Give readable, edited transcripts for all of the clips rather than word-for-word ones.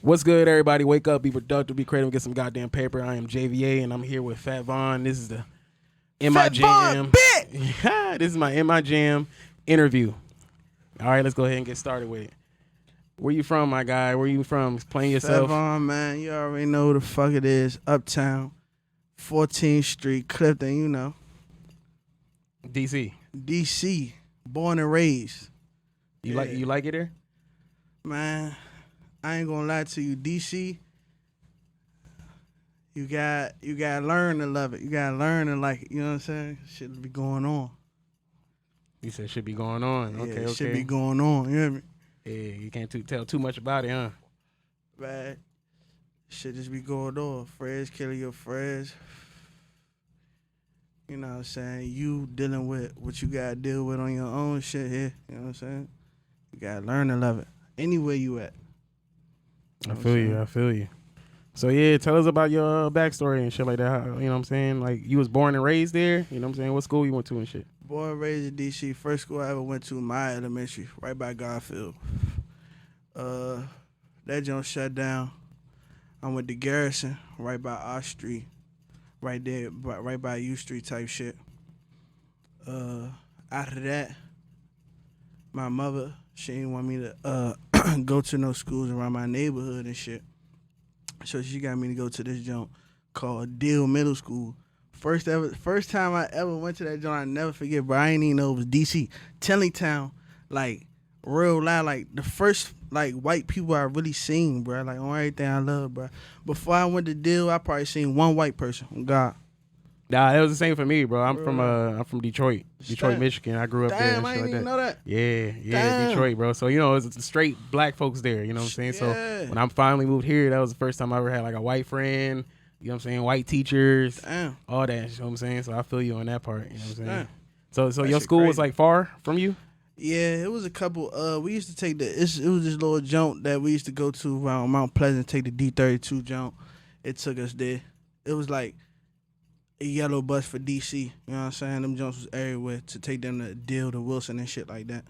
What's good, everybody? Wake up, be productive, be creative, get some goddamn paper. I am JVA, and I'm here with Fat Vaughn. This is the In My Fat Jam. Vaughn, bitch! This is my In My Jam interview. All right, let's go ahead and get started with it. Where you from, my guy? Where you from? Explain Fat yourself. Vaughn, man, you already know who the fuck it is. Uptown, 14th Street, Clifton, you know. DC. DC, born and raised. You like it there? Man, I ain't gonna lie to you, DC. You got to learn to love it. You gotta learn to like it. You know what I'm saying? Shit be going on. You said should be going on. Yeah, Okay. shit be going on. You hear me? Yeah, you can't tell too much about it, huh? Man, shit just be going on. Friends killing your friends. You know what I'm saying? You dealing with what you gotta deal with on your own shit here. You know what I'm saying? You gotta learn to love it. Anywhere you at. I feel you. So yeah, tell us about your backstory and shit like that. You know what I'm saying? Like you was born and raised there. You know what I'm saying? What school you went to and shit? Born and raised in DC. First school I ever went to, my elementary, right by Garfield. That joint shut down. I went to Garrison, right by our street, right there, right by U Street type shit. After that, my mother, she didn't want me to go to no schools around my neighborhood and shit. So she got me to go to this joint called Deal Middle School. First time I ever went to that joint, I never forget, bro. I didn't even know it was DC. Tellingtown, like, real loud, like, the first, like, white people I really seen, bro. Like, on everything I love, bro. Before I went to Deal, I probably seen one white person. Oh, God. Nah, that was the same for me, bro. I'm from Detroit, Michigan. I grew up there. Damn, I didn't even know that. Yeah, Damn. Detroit, bro. So it's straight black folks there. You know what I'm saying? Yeah. So when I finally moved here, that was the first time I ever had like a white friend. You know what I'm saying? White teachers, Damn. all that. You know what I'm saying? So I feel you on that part. You know what I'm saying? Damn. So That your shit school was crazy. like far from you? Yeah, it was a couple. We used to take it was this little jump that we used to go to around Mount Pleasant, take the D32 jump. It took us there. It was like a yellow bus for DC. You know what I'm saying? Them jumps was everywhere to take them to Deal to Wilson and shit like that.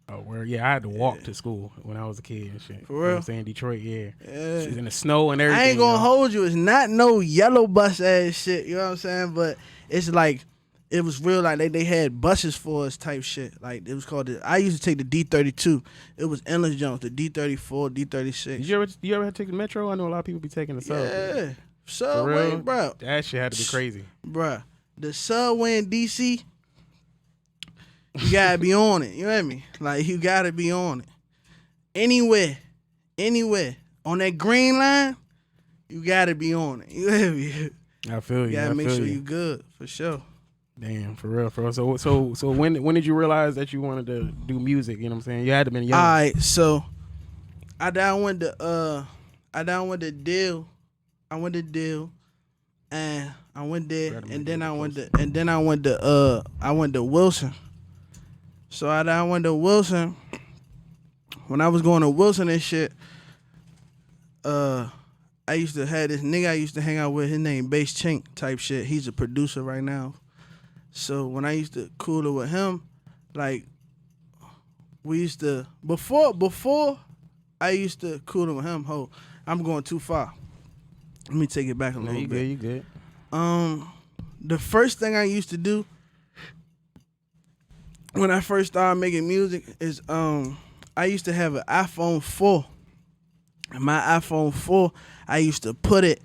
Oh, where? Yeah, I had to walk to school when I was a kid and shit. For You know real? what I'm saying? Detroit, yeah. Yeah. She's in the snow and everything. I ain't gonna yo. hold you. It's not no yellow bus ass shit. You know what I'm saying? But it's like it was real. Like they had buses for us type shit. Like it was called. I used to take the D32. It was endless jumps. The D34, D36. Did you ever have to take the metro? I know a lot of people be taking the sub. Yeah, For subway, real? bro. That shit had to be crazy. Bruh, the subway in DC, you gotta be on it. You know what I mean? Like, you gotta be on it. Anywhere. On that green line, you gotta be on it. You know what I mean? I feel you. You gotta I make feel sure you. you good, for sure. Damn, for real. So when did you realize that you wanted to do music? You know what I'm saying? You had to been young. All right, so I went to Deal. I went to Deal, and I went there, and then I went to Wilson. So I went to Wilson. When I was going to Wilson and shit, I used to have this nigga I used to hang out with. His name Bass Chink type shit. He's a producer right now. So when I used to cool it with him, like we used to before I used to cool it with him. I'm going too far. Let me take it back a No, little you bit. good, you good. The first thing I used to do when I first started making music is I used to have an iPhone 4. And my iPhone 4, I used to put it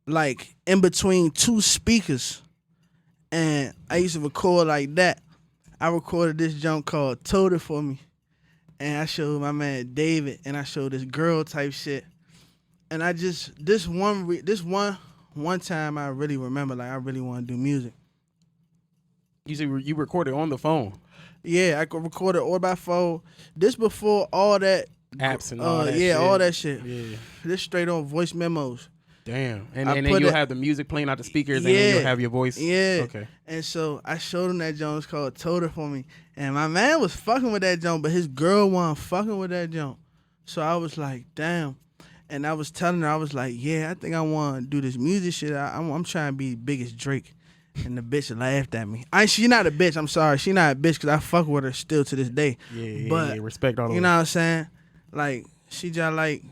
like in between two speakers. And I used to record like that. I recorded this junk called Told It For Me. And I showed my man David, and I showed this girl type shit. And I just this one time I really remember, like, I really want to do music. You said you recorded on the phone. Yeah, I could record it all by phone. This before all that Apps and all that yeah, shit. all that shit. Yeah. This straight on voice memos. Damn. And I then put you'll it- have the music playing out the speakers and then you'll have your voice. Yeah. Okay. And so I showed him that joint. It's called Told It For Me. And my man was fucking with that joint, but his girl wasn't fucking with that joint. So I was like, damn. And I was telling her, I was like, yeah, I think I want to do this music shit. I'm trying to be big as Drake. And the bitch laughed at me. She not a bitch. I'm sorry. She not a bitch because I fuck with her still to this day. Yeah, But, respect all the you know what I'm saying? Like, she just like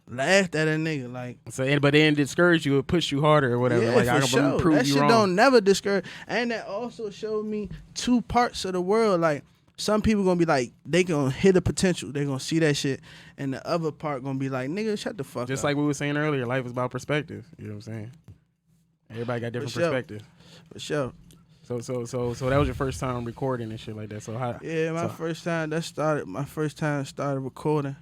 laughed at a nigga like. So, but it didn't discourage you, it pushed you harder or whatever. Yeah, like for I can sure. prove That you shit wrong. don't never discourage. And that also showed me two parts of the world. Like some people gonna be like, they gonna hit the potential. They gonna see that shit, and the other part gonna be like, nigga, shut the fuck up. Just like we were saying earlier, life is about perspective. You know what I'm saying? Everybody got different perspectives. For sure. So that was your first time recording and shit like that. So how? Yeah, my first time started recording,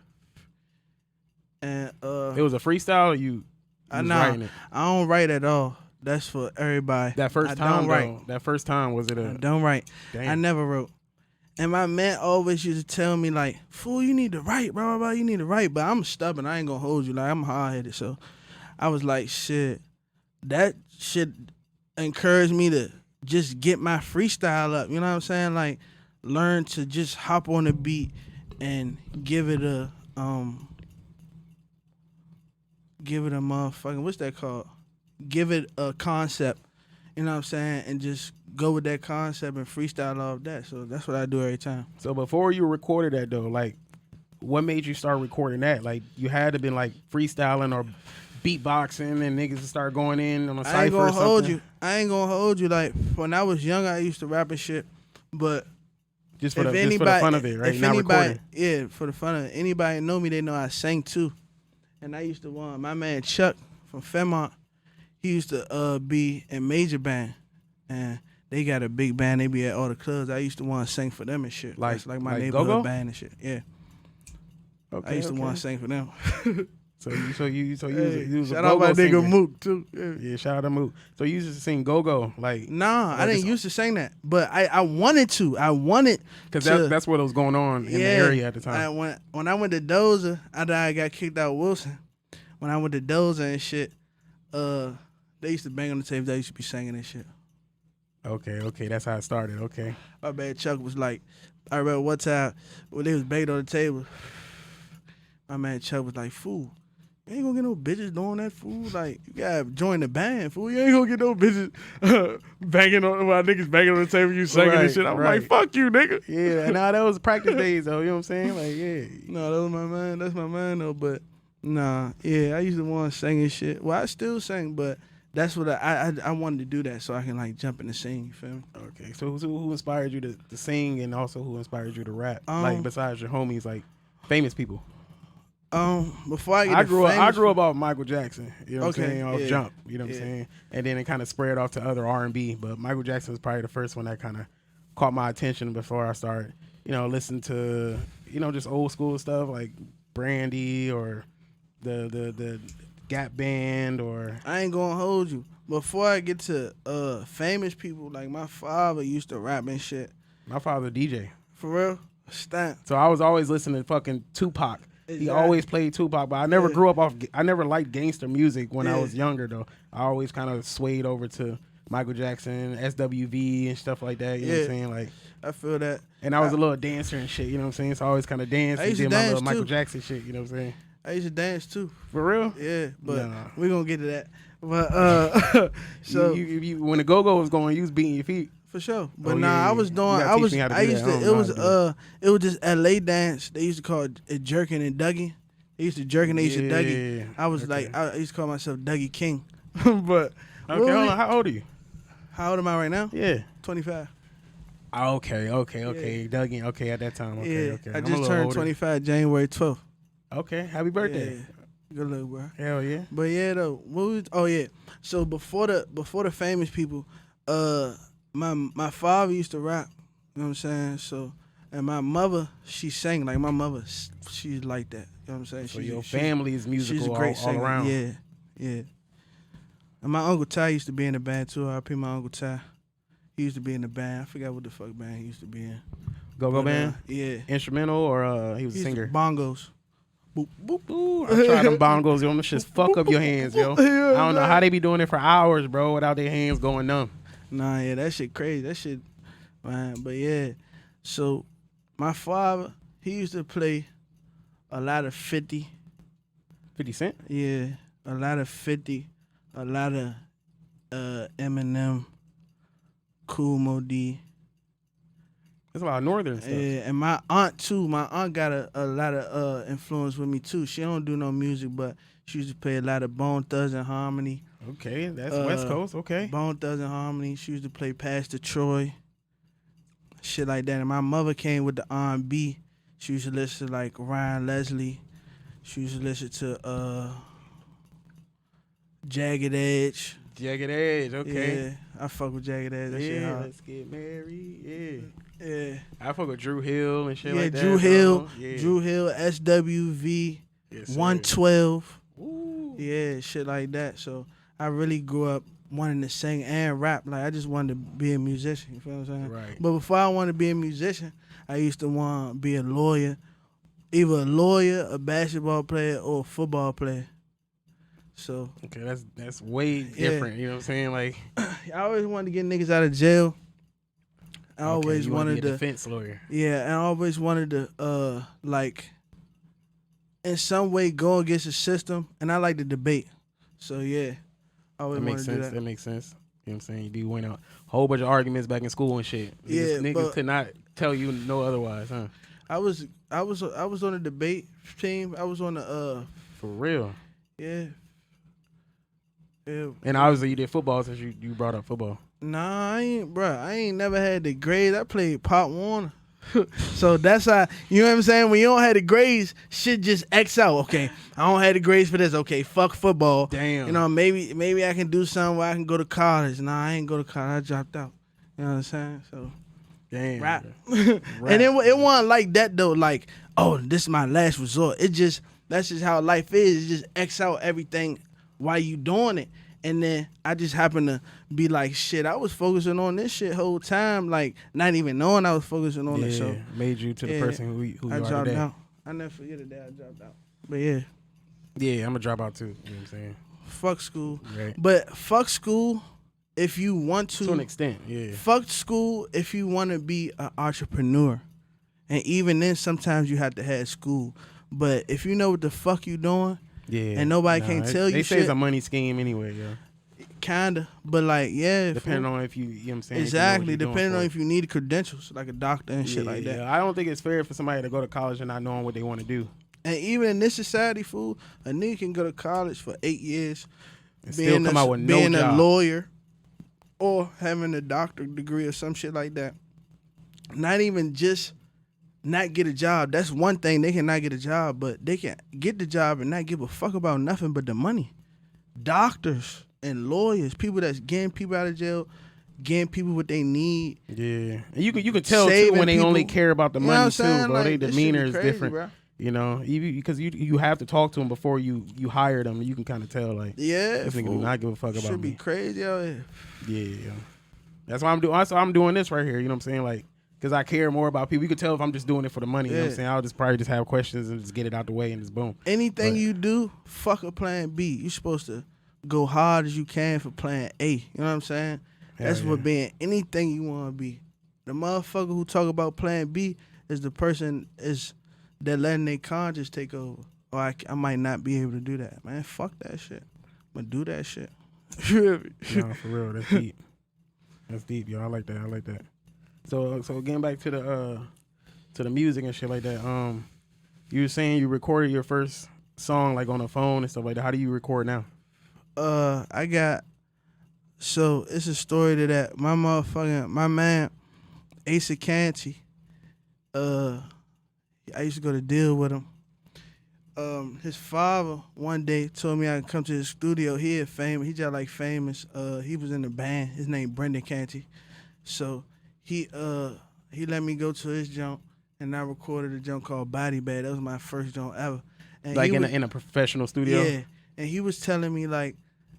and it was a freestyle. Or you was writing it? I don't write at all. That's for everybody. That first time, though. That first time was it a? I don't write. Damn. I never wrote. And my man always used to tell me like, "Fool, you need to write, blah blah blah. You need to write." But I'm stubborn. I ain't gonna hold you. Like I'm hard headed. So I was like, shit. That shit encouraged me to just get my freestyle up. You know what I'm saying? Like learn to just hop on the beat and give it a motherfucking, what's that called? Give it a concept. You know what I'm saying? And just go with that concept and freestyle off that. So that's what I do every time. So before you recorded that though, like what made you start recording that? Like you had to been like freestyling or beatboxing and niggas start going in on a cypher or something? I ain't gonna hold you. Like when I was young, I used to rap and shit, but just for the fun of it, right? Not recording. Yeah, for the fun of it. Anybody know me, they know I sang too. And I used to my man Chuck from Fairmont, he used to be in Major Band, and they got a big band. They be at all the clubs. I used to want to sing for them and shit. Like my neighborhood Go-Go? band and shit. Yeah. Okay, I used to want to sing for them. So you was shout a out my singer. nigga Mook too. Yeah, shout out to Mook. So you used to sing go-go, like nah, I didn't used to sing that, but I wanted to. I wanted because that's what was going on in the area at the time. When I went to Dozer, after I got kicked out of Wilson, when I went to Dozer and shit, they used to bang on the tape. They used to be singing and shit. Okay, that's how it started. Okay, my bad. Chuck was like, I remember one time when they was banging on the table. My man Chuck was like, "Fool, you ain't gonna get no bitches doing that, fool. Like, you gotta join the band, fool. You ain't gonna get no bitches banging on while niggas banging on the table, you singing and shit." I'm like, "Fuck you, nigga." Yeah, nah, that was practice days though. You know what I'm saying? Like, yeah. No, that was my man. That's my man though. But nah, yeah, I used to want to sing and shit. Well, I still sing, but that's what I wanted to do that so I can like jump in the scene. You feel me? Okay, so who inspired you to sing, and also who inspired you to rap? Like besides your homies, like famous people. Before I grew up off Michael Jackson. You know what I'm saying? Off yeah. Jump. You know what I'm saying? And then it kind of spread off to other R&B. But Michael Jackson was probably the first one that kind of caught my attention before I started, listening to, just old school stuff like Brandy or the Gap Band or. I ain't gonna hold you. Before I get to famous people, like my father used to rap and shit. My father DJ. For real? Stamp. So I was always listening to fucking Tupac. Exactly. He always played Tupac, but I never grew up I never liked gangster music when I was younger, though. I always kind of swayed over to Michael Jackson, SWV, and stuff like that. You know what I'm saying? Like, I feel that. And I was a little dancer and shit, you know what I'm saying? So I always kind of danced and did my little Michael Jackson shit, you know what I'm saying? I used to dance, too. For real? Yeah, but we're going to get to that. But, so. You, when the go-go was going, you was beating your feet. For sure, but I was doing. It was just LA dance. They used to call it jerking and Dougie. They used to jerk and they used to Dougie. I was like, I used to call myself Dougie King. But hold on, how old are you? How old am I right now? Yeah, 25. Okay, Dougie. Okay, at that time. Okay. I just turned 25 January 12th. Okay, happy birthday. Yeah. Good luck, bro. Hell yeah. But yeah, though. So before the famous people, my father used to rap. You know what I'm saying? So, and my mother, she sang. Like my mother, she's like that. You know what I'm saying? So your family is musical she's a great all around. Yeah. And my Uncle Ty used to be in the band too. I my Uncle Ty. He used to be in the band. I forgot what the fuck band he used to be in. Go-go band? Yeah. Instrumental or he was a singer? Bongos. Boop, boop, boop. I tried them bongos, yo. Them shits fuck up your hands, yo. I don't know how they be doing it for hours, bro, without their hands going numb. Nah, yeah, that shit crazy. That shit, man. But yeah, so my father, he used to play a lot of 50. 50 Cent? Yeah, a lot of 50, a lot of Eminem, Cool Mo D, It's a lot of northern stuff. Yeah, and my aunt too. My aunt got a lot of influence with me too. She don't do no music, but she used to play a lot of Bone Thugs and Harmony. Okay, that's West Coast. Okay. Bone Thugs and Harmony. She used to play Pastor Troy. Shit like that. And my mother came with the R&B. She used to listen to like Ryan Leslie. She used to listen to Jagged Edge. Jagged Edge, okay. Yeah, I fuck with Jagged Edge. That shit hard. Let's get married. Yeah. I fuck with Drew Hill and shit like that. Drew Hill. Yeah. Drew Hill, SWV, Yes, 112. Ooh. Yeah, shit like that. So I really grew up wanting to sing and rap. Like I just wanted to be a musician. You feel what I'm saying? Right. But before I wanted to be a musician, I used to want to be a lawyer. Either a lawyer, a basketball player, or a football player. So okay, that's way different. You know what I'm saying? Like I always wanted to get niggas out of jail. I always wanted to be a defense lawyer. Yeah, and I always wanted to like in some way go against the system, and I like to debate. So yeah, I always wanted to do that. That makes sense. You know what I'm saying? You do win a whole bunch of arguments back in school and shit. Niggas could not tell you no otherwise, huh? I was on the debate team. I was on the for real. Yeah. Yeah. And obviously you did football since you brought up football. Nah, I ain't never had the grades. I played Pop Warner. So that's how, you know what I'm saying? When you don't have the grades, shit just X out. Okay, I don't have the grades for this. Okay, fuck football. Damn. You know, maybe I can do something where I can go to college. Nah, I ain't go to college. I dropped out. You know what I'm saying? So damn. Rap. And it wasn't like that though. Like, oh, this is my last resort. That's just how life is. It just X out everything while you doing it. And then I just happened to be like, shit, I was focusing on this shit whole time, like not even knowing I was focusing on it. So made you to the person who you I are dropped today. out. I never forget the day I dropped out. But yeah. Yeah, I'm gonna drop out too. You know what I'm saying? Fuck school. Right. But fuck school if you want to. To an extent, yeah. Fuck school if you want to be an entrepreneur. And even then, sometimes you have to have school. But if you know what the fuck you doing, yeah, and nobody can't tell you they say shit. it's a money scheme anyway, yeah. Kinda, but like, yeah. Depending on if you know what I'm saying? Exactly, depending on if you need credentials, like a doctor and shit like that. Yeah, I don't think it's fair for somebody to go to college and not knowing what they want to do. And even in this society, fool, a nigga can go to college for 8 years, and still come out with no being job. a lawyer, or having a doctorate degree or some shit like that. Not even just not get a job. That's one thing. They cannot get a job, but they can get the job and not give a fuck about nothing but the money. Doctors and lawyers, people that's getting people out of jail, getting people what they need. Yeah, and you can tell too when they only care about the money too, bro. Like, their demeanor is crazy, different, bro. You know, because you have to talk to them before you hire them. You can kind of tell, like, yeah, this nigga do not give a fuck about me. Should be crazy out here. Yeah, that's why I'm doing this right here. You know what I'm saying, like. Because I care more about people. You can tell if I'm just doing it for the money. You know what I'm saying? I'll probably just have questions and just get it out the way and just boom. Anything you do, fuck a plan B. You're supposed to go hard as you can for plan A. You know what I'm saying? That's what being anything you want to be. The motherfucker who talk about plan B is the person that letting their conscience take over. Or I might not be able to do that. Man, fuck that shit. I'm going to do that shit. No, for real. That's deep. That's deep, yo. I like that. So getting back to the music and shit like that. You were saying you recorded your first song like on a phone and stuff like that. How do you record now? So it's a story to that. My man, Asa Canty, I used to go to deal with him. His father one day told me I could come to his studio. He just like famous. He was in the band. His name Brendan Canty. So he let me go to his junk, and I recorded a junk called Body Bag. That was my first junk ever. And like in a professional studio? Yeah. And he was telling me, like,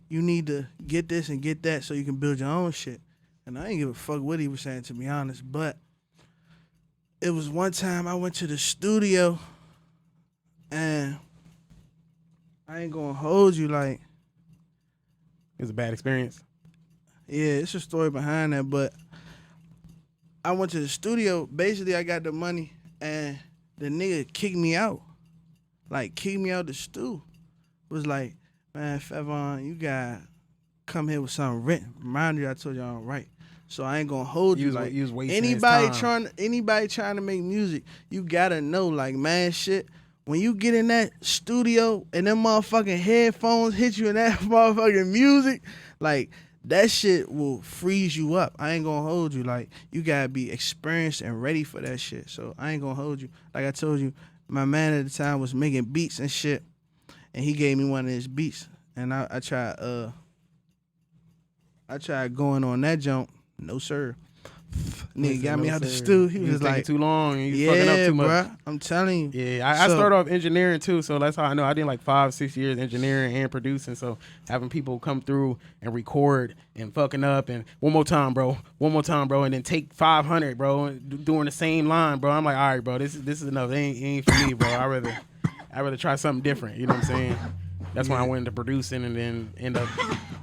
you need to get this and get that so you can build your own shit. And I didn't give a fuck what he was saying, to be honest. But it was one time I went to the studio, and I ain't gonna hold you, like. It was a bad experience? Yeah, it's a story behind that, but I went to the studio. Basically, I got the money, and the nigga kicked me out. Like, kicked me out the stew. Was like, man, Fat Vaughn, you gotta come here with something written. Remind you, I told you I don't write. So I ain't gonna hold you. Like you was wasting his time. Anybody trying to make music, you gotta know, like, man, shit. When you get in that studio and them motherfucking headphones hit you in that motherfucking music, like, that shit will freeze you up. I ain't gonna hold you. Like, you gotta be experienced and ready for that shit. So I ain't gonna hold you. Like I told you, my man at the time was making beats and shit, and he gave me one of his beats, and I tried going on that jump. No sir. Nigga got me out the stew. He was like, too long. And you fucking up too much. Bruh, I'm telling you. Yeah, I started off engineering too, so that's how I know. I did like 5-6 years engineering and producing. So having people come through and record and fucking up and one more time, bro, and then take 500, bro, and doing the same line, bro. I'm like, all right, bro, this is enough. It ain't for me, bro. I rather try something different. You know what I'm saying? That's when I went into producing and then end up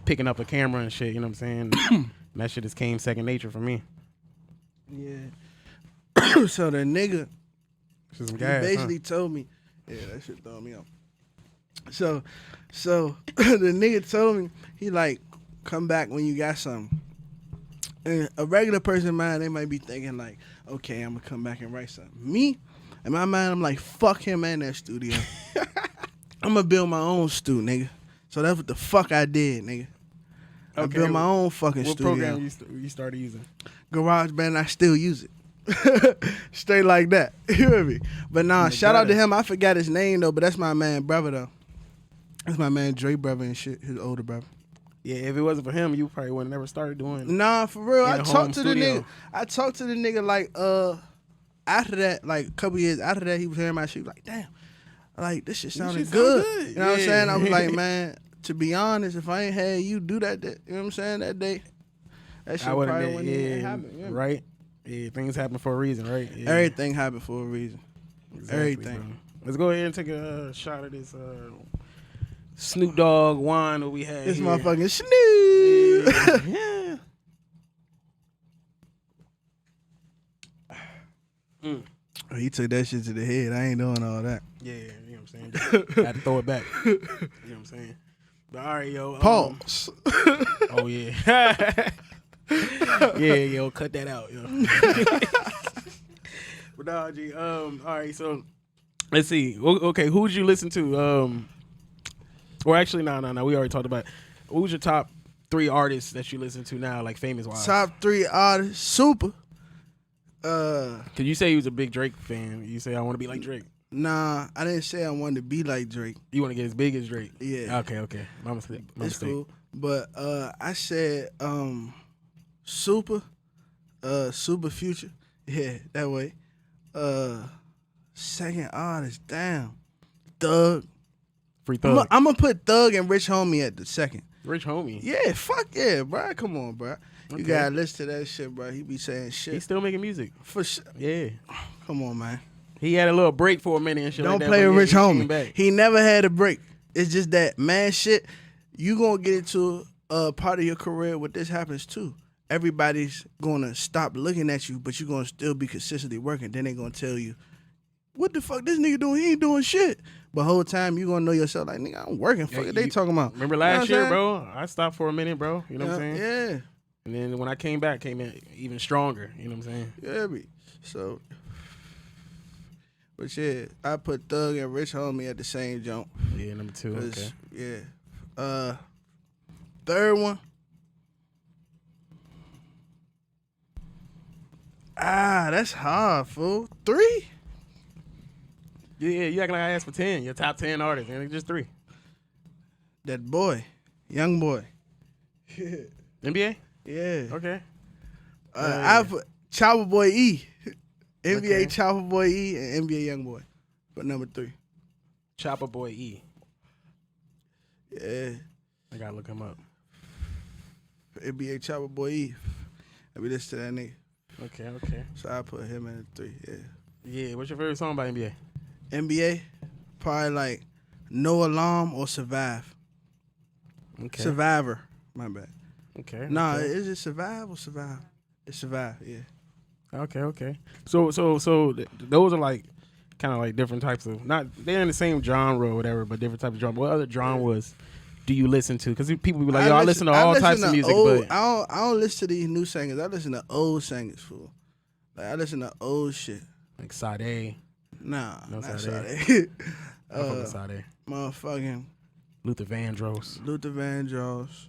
picking up a camera and shit. You know what I'm saying? And that shit just came second nature for me. Yeah. So the nigga, some gas, he basically told me, yeah, that shit throwing me off. So the nigga told me, he like, come back when you got something. And a regular person mind, they might be thinking like, okay, I'm gonna come back and write something. Me, in my mind, I'm like, fuck him and that studio. I'm gonna build my own stew, nigga. So that's what the fuck I did, nigga. I built my own fucking studio. What program you started using? GarageBand, I still use it. Straight like that. You hear me? But nah, shout out to him. I forgot his name though, but that's my man brother though. That's my man Dre brother and shit, his older brother. Yeah, if it wasn't for him, you probably would have never started doing. Nah, for real. I talked to the nigga like after that, like a couple years after that, he was hearing my shit, like, damn, like this shit sounded good. You know what I'm saying? I was like, man, to be honest, if I ain't had you do that, you know what I'm saying, that day, that shit probably wouldn't even happen. Yeah. Right? Yeah, things happen for a reason, right? Yeah. Everything happened for a reason. Exactly, everything. Bro. Let's go ahead and take a shot of this Snoop Dogg wine that we had. This motherfucking Snoop. Yeah. Oh, he took that shit to the head. I ain't doing all that. Yeah, you know what I'm saying? Had to throw it back. You know what I'm saying? But all right, yo. Pause. Oh, yeah. Yeah, yo, cut that out, yo. But nah, G, all right, so let's see. Okay, who would you listen to? Or actually, no, we already talked about it. Who's your top 3 artists that you listen to now, like famous wise? Top 3 artists, Super. Cause you say you was a big Drake fan. You say I want to be like Drake. Nah, I didn't say I wanted to be like Drake. You want to get as big as Drake? Yeah. Okay. My mistake. It's cool. But I said Super, Super Future. Yeah, that way. Second artist, damn. Thug. Free Thug. I'm gonna put Thug and Rich Homie at the second. Rich Homie? Yeah, fuck yeah, bro. Come on, bro. Okay. You gotta listen to that shit, bro. He be saying shit. He's still making music. For sure. Yeah. Come on, man. He had a little break for a minute and shit. Don't like that, play with Rich Homie. He never had a break. It's just that, man, shit, you gonna get into a part of your career where this happens too. Everybody's gonna stop looking at you, but you're gonna still be consistently working. Then they gonna tell you, what the fuck this nigga doing? He ain't doing shit. But whole time you gonna know yourself like, nigga, I'm working. Fuck it, they talking about. Remember last year, bro? I stopped for a minute, bro. You know what I'm saying? Yeah. And then when I came back, came in even stronger. You know what I'm saying? Yeah, so. But yeah, I put Thug and Rich Homie at the same jump. Yeah, number 2. Okay. Yeah. Third one. That's hard, fool. 3? Yeah, you acting like I asked for 10. Your top 10 artists, and it's just 3. That boy, young boy. NBA? Yeah. Okay. I put Chopper Boy E. NBA Chopper Boy E and NBA Young Boy. But number 3. Chopper Boy E. Yeah. I gotta look him up. NBA Chopper Boy E. Let me listen to that nigga. Okay. So I put him in 3. Yeah. Yeah. What's your favorite song by NBA? NBA, probably like No Alarm or Survive. Okay. Survivor. My bad. Okay. Nah, is it Survive or Survive? It's Survive, yeah. Okay. So those are like kind of like different types of, not, they're in the same genre or whatever, but different types of genre. What other genres do you listen to? Because people be like, yo, I listen to all types of music, but I don't listen to these new singers. I listen to old singers, fool. Like I listen to old shit. like Sade. Nah, No not Sade. Sade. I fuck with Sade. Motherfucking Luther Vandross. Luther Vandross,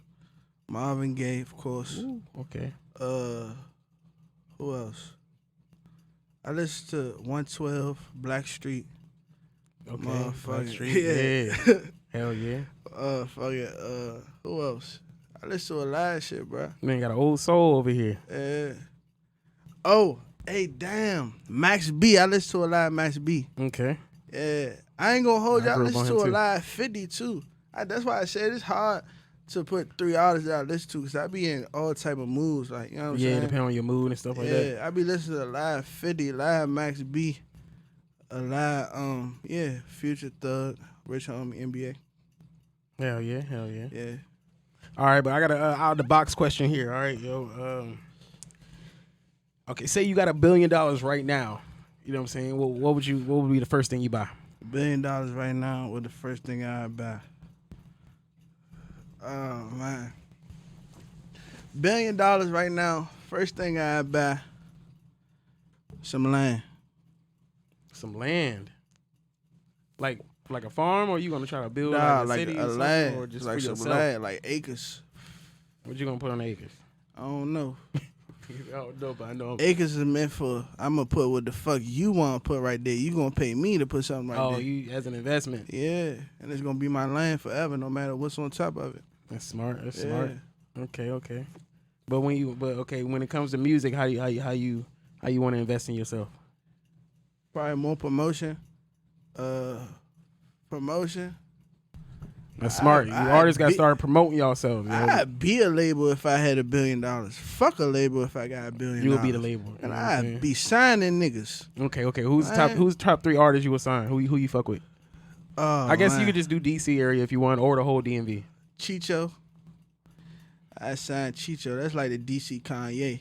Marvin Gaye, of course. Ooh, okay. Who else? I listen to 112, Blackstreet. Okay. Blackstreet. Yeah. Hell yeah. Who else? I listen to a lot of shit, bro. Man, got an old soul over here. Yeah. Oh, hey, damn. Max B. I listen to a lot of Max B. Okay. Yeah. I ain't gonna hold you. I listen to a too. lot of 50 too. That's why I said it's hard to put 3 artists that I listen to because I be in all type of moods. Like, you know what I'm saying? Yeah, depending on your mood and stuff like that. Yeah, I be listening to a lot of 50, a lot of Max B, a lot, Future Thug, Rich Homie, NBA. Hell yeah, hell yeah. Yeah. All right, but I got a out of the box question here. All right, yo. Okay, say you got $1 billion right now. You know what I'm saying? What would be the first thing you buy? $1 billion right now was the first thing I'd buy. Oh man. $1 billion right now, first thing I'd buy, some land. Some land. Like a farm, or you gonna try to build Nah, like a city a or something, land, or just like for some yourself? land, like acres. What you gonna put on the acres? I don't know. I don't know, but I know. Acres is meant for, I'm gonna put what the fuck you want to put right there. You gonna pay me to put something right there. Oh, you as an investment. Yeah, and it's gonna be my land forever, no matter what's on top of it. That's smart. That's smart. Okay. But when it comes to music, how you want to invest in yourself? Probably more promotion. That's smart. You artists got to start promoting yourselves. I'd be a label if I had $1 billion. Fuck a label if I got $1 billion. You would be the label, and I'd be signing niggas. Okay. Who's the top 3 artists you would sign? Who you fuck with? I guess you could just do DC area if you want, or the whole DMV. Chicho. I signed Chicho. That's like the DC Kanye.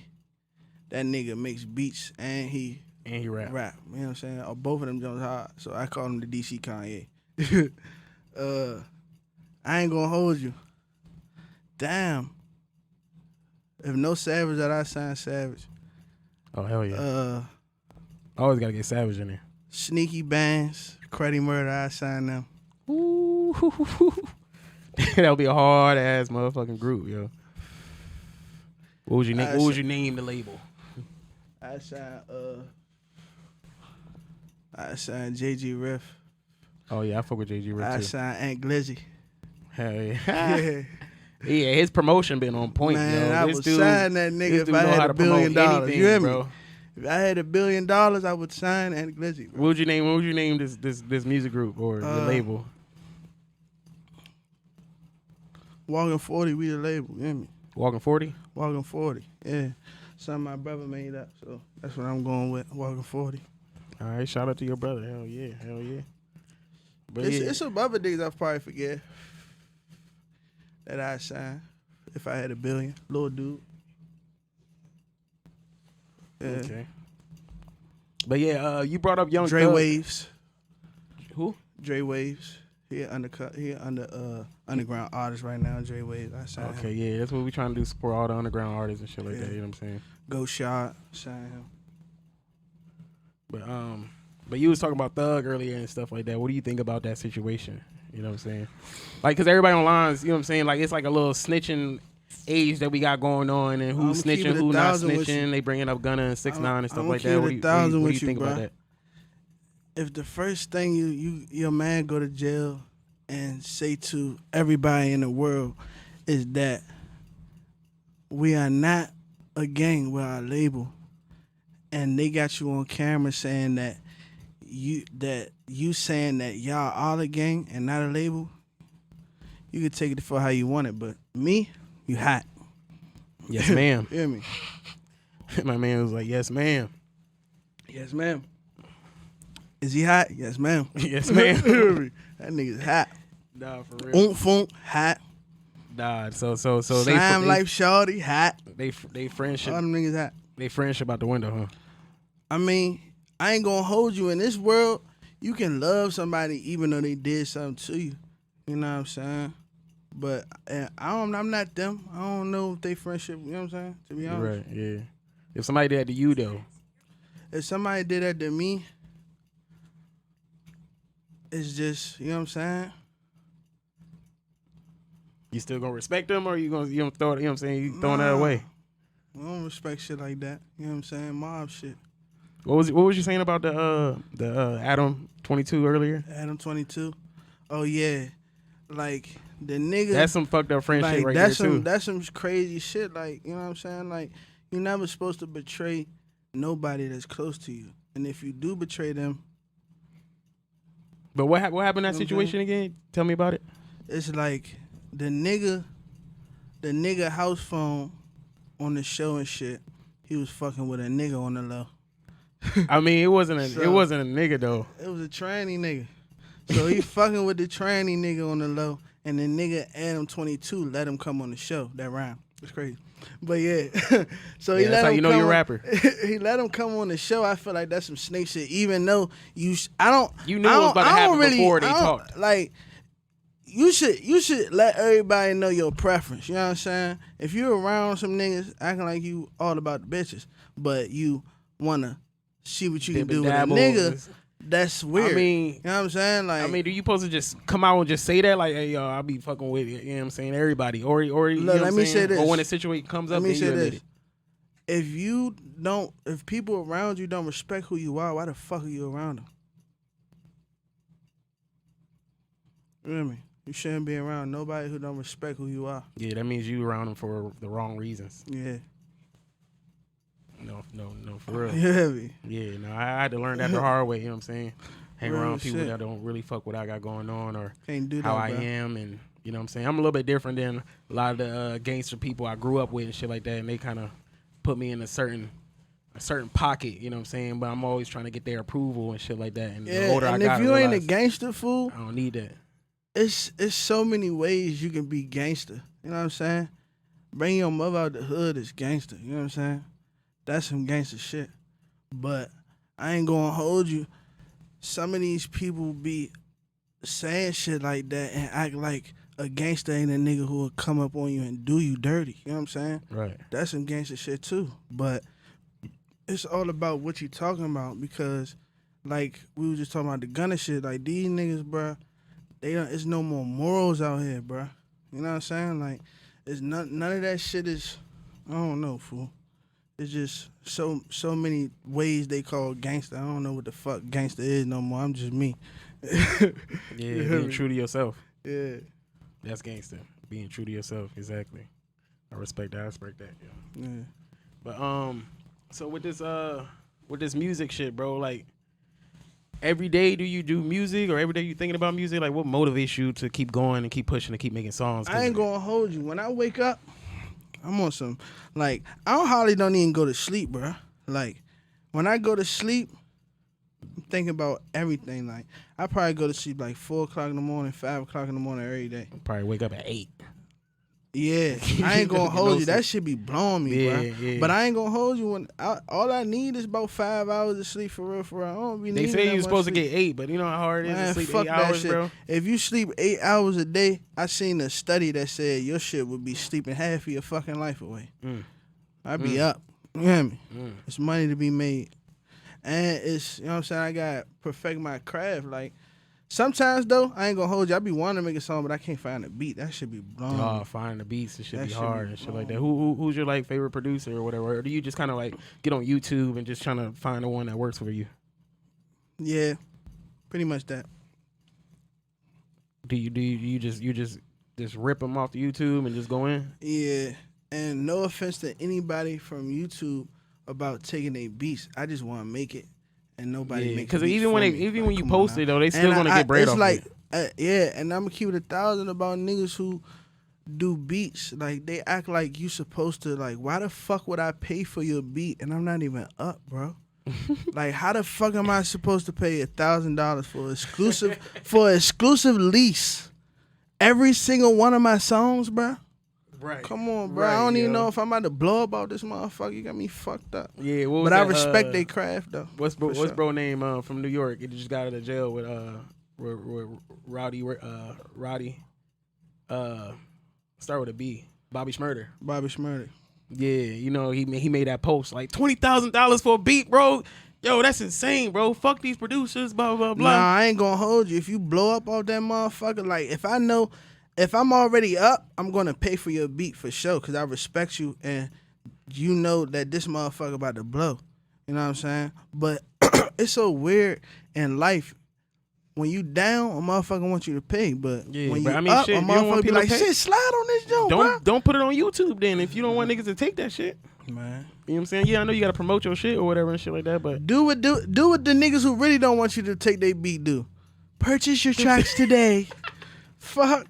That nigga makes beats and he rap. You know what I'm saying? Or both of them Jones hard. So I call him the DC Kanye. I ain't gonna hold you. Damn. If no Savage, that I sign Savage. Oh hell yeah. Always gotta get Savage in there. Sneaky Bands, Credit Murder, I sign them. Ooh. That'll be a hard ass motherfucking group, yo. What would you name? What would you name the label? I signed JG Riff. Oh yeah, I fuck with JG Riff too. I signed Ant Glizzy. Hell yeah. Yeah, his promotion been on point, man, yo. I would sign that nigga if I had $1 billion. You hear me? Bro. If I had $1 billion, I would sign Ant Glizzy. What would you name this music group or the label? Walking 40, we the label. You hear me? Walking 40? Walking 40, yeah. Something my brother made up, so that's what I'm going with. Walking 40. All right, shout out to your brother. Hell yeah. But it's some other niggas I probably forget that I signed if I had $1 billion. Little dude. Yeah. Okay. But yeah, you brought up Young Dre Thug. Waves. Who? Dre Waves. He underground artist right now. Dre Waves. I signed him. Yeah, that's what we trying to do. Support all the underground artists and shit like that. You know what I'm saying? Go Shot. Signed him. But you was talking about Thug earlier and stuff like that. What do you think about that situation? You know what I'm saying? Like, cause everybody online, you know what I'm saying? Like, it's like a little snitching age that we got going on, and who's snitching, who not snitching. They bringing up Gunna and 6ix9ine and stuff like that. What do you think about that? If the first thing your man go to jail and say to everybody in the world is that we are not a gang, we're a label, and they got you on camera saying that you saying that y'all all a gang and not a label, you can take it for how you want it, but me, you hot. Yes, ma'am. Hear me? My man was like, yes, ma'am. Yes, ma'am. Is he hot? Yes, ma'am. Yes, ma'am. That nigga's hot. Nah, for real. Oomph, hot. Nah, so they Slime Life Shorty, hot. They friendship. All them niggas hot. They friendship out the window, huh? I mean, I ain't gonna hold you in this world. You can love somebody even though they did something to you. You know what I'm saying? But I'm not them. I don't know if they friendship. You know what I'm saying? To be honest, Right. Yeah. If somebody did that to you though, if somebody did that to me, it's just, you know what I'm saying. you still gonna respect them, or you gonna throw it? You know what I'm saying? You throwing that away? I don't respect shit like that. You know what I'm saying? Mob shit. What was you saying about the Adam 22 earlier? Adam 22. Oh yeah, like the nigga. That's some fucked up friend shit like right there too. that's some crazy shit. Like, you know what I'm saying? Like, you're never supposed to betray nobody that's close to you, and if you do betray them, But what happened in that You know what I'm situation again? Tell me about it. it's like the nigga house phone on the show and shit. He was fucking with a nigga on the low. I mean, it wasn't a So- nigga though. It was a tranny nigga. So he fucking with the tranny nigga on the low, and the nigga Adam 22 let him come on the show. That rhyme. It's crazy. But yeah. So he Yeah, let that's how him you know come you're a on- rapper. He let him come on the show. I feel like that's some snake shit. Even though I don't. You knew I it was don't- about to I don't happen really, before they I don't- talked. Like, you should let everybody know your preference. You know what I'm saying? If you're around some niggas acting like you all about the bitches, but you wanna see what you can Dip and do with a dabble. nigga, that's weird. I mean, you know what I'm saying? Like, I mean, do you supposed to just come out and just say that, like, hey, yo, I'll be fucking with you know what I'm saying, everybody, or you Look, know what let I'm me saying? say this. Or when a situation comes let up, me then you say admit this. it. If people around you don't respect who you are, why the fuck are you around them? You know what I mean? You shouldn't be around nobody who don't respect who you are. Yeah, that means you around them for the wrong reasons. Yeah. No, for real. You hear me? Yeah, no, I had to learn that the hard way. You know what I'm saying? Hang Real around people shit. that don't really fuck what I got going on or Can't do that, how I bro. am, and you know what I'm saying. I'm a little bit different than a lot of the gangster people I grew up with and shit like that, and they kind of put me in a certain pocket. You know what I'm saying? But I'm always trying to get their approval and shit like that. And the Yeah, older and I got, if you I ain't a realized gangster fool, I don't need that. it's so many ways you can be gangster. You know what I'm saying? Bring your mother out the hood is gangster. You know what I'm saying? That's some gangster shit. But I ain't gonna hold you. Some of these people be saying shit like that and act like a gangster ain't a nigga who will come up on you and do you dirty. You know what I'm saying? Right. That's some gangster shit too. But it's all about what you talking about, because like we was just talking about the gunner shit. Like, these niggas, bruh, it's no more morals out here, bruh. You know what I'm saying? Like, it's none of that shit is, I don't know, fool. It's just so many ways they call gangster. I don't know what the fuck gangster is no more. I'm just me. Yeah, You hear being me? true to yourself. Yeah. That's gangster. Being true to yourself. Exactly. I respect that. Yeah. Yeah. But so with this music shit, bro, like every day do you do music, or every day you thinking about music? Like, what motivates you to keep going and keep pushing and keep making songs? I ain't gonna hold you. When I wake up, I'm on some, like, I hardly don't even go to sleep, bro. Like, when I go to sleep, I'm thinking about everything. Like, I probably go to sleep like 4 o'clock in the morning, 5 o'clock in the morning every day. Probably wake up at 8. Yeah, I ain't gonna No hold you. sleep. That shit be blowing me, bro. Yeah. But I ain't gonna hold you. When all I need is about 5 hours of sleep, for real. I don't be They needing say that you're much supposed sleep. to get 8, but you know how hard it is Man, to sleep fuck 8 that hours, shit. bro. If you sleep 8 hours a day, I seen a study that said your shit would be sleeping half of your fucking life away. I'd be up. You hear me? It's money to be made. And it's, you know what I'm saying, I gotta perfect my craft. Like, sometimes though, I ain't gonna hold you. I be wanting to make a song, but I can't find a beat. That should be blown. Oh, finding the beats, it should That be should hard be and shit like blown. that. Who's your like favorite producer or whatever? Or do you just kind of like get on YouTube and just trying to find the one that works for you? Yeah, pretty much that. Do you just rip them off the YouTube and just go in? Yeah, and no offense to anybody from YouTube about taking their beats. I just want to make it, and nobody make. Because the beats even for when me. when you come post on now. it though, they still And gonna get bread it's off like, it. yeah, and I'm gonna keep it 1,000 about niggas who do beats. Like, they act like you supposed to. Like, why the fuck would I pay for your beat and I'm not even up, bro? Like, how the fuck am I supposed to pay $1,000 for exclusive lease every single one of my songs, bro? Right. Come on, bro. I don't even know if I'm about to blow up out this motherfucker. You got me fucked up. Yeah, what was But I that, respect their craft though. What's sure. bro name from New York? He just got out of jail with Roddy. Start with a B. Bobby Shmurda. Bobby Shmurda. Yeah, you know, he made that post like $20,000 for a beat, bro. Yo, that's insane, bro. Fuck these producers, blah blah blah. Nah, I ain't gonna hold you. If you blow up off that motherfucker, like if I know, if I'm already up, I'm gonna pay for your beat for sure, cause I respect you and you know that this motherfucker about to blow. You know what I'm saying? But it's so weird in life. When you down, a motherfucker wants you to pay, but Yeah, when but you I mean, up, shit, a if you don't motherfucker want be people like, to pay, shit, slide on this joint, bro. don't put it on YouTube then if you don't want niggas to take that shit. Man, You know what I'm saying? Yeah, I know you gotta promote your shit or whatever and shit like that, but do what the niggas who really don't want you to take their beat do. Purchase your tracks today. Fuck.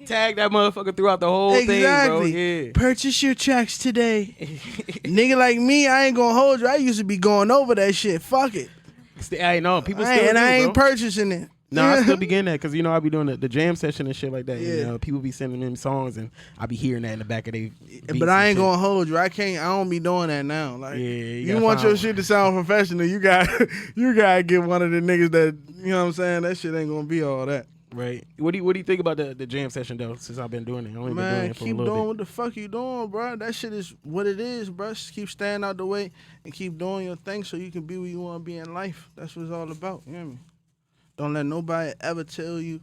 tag that motherfucker throughout the whole thing, bro. Yeah. Purchase your tracks today. Nigga like me, I ain't gonna hold you. I used to be going over that shit. Fuck it. I know people I still do, ain't bro. purchasing it. No, I still be getting that because, you know, I be doing the jam session and shit like that. Yeah. You know, people be sending me songs and I be hearing that in the back of their But I ain't gonna hold you. I don't be doing that now. Like, Yeah, you want your shit to sound professional, you gotta get one of the niggas that, you know what I'm saying? That shit ain't gonna be all that. Right. What do you think about the jam session though? Since I've been doing it, I only been doing Man, it for a keep little doing bit. what the fuck you doing, bro. That shit is what it is, bro. Just keep staying out the way and keep doing your thing so you can be where you want to be in life. That's what it's all about. You hear me? Don't let nobody ever tell you,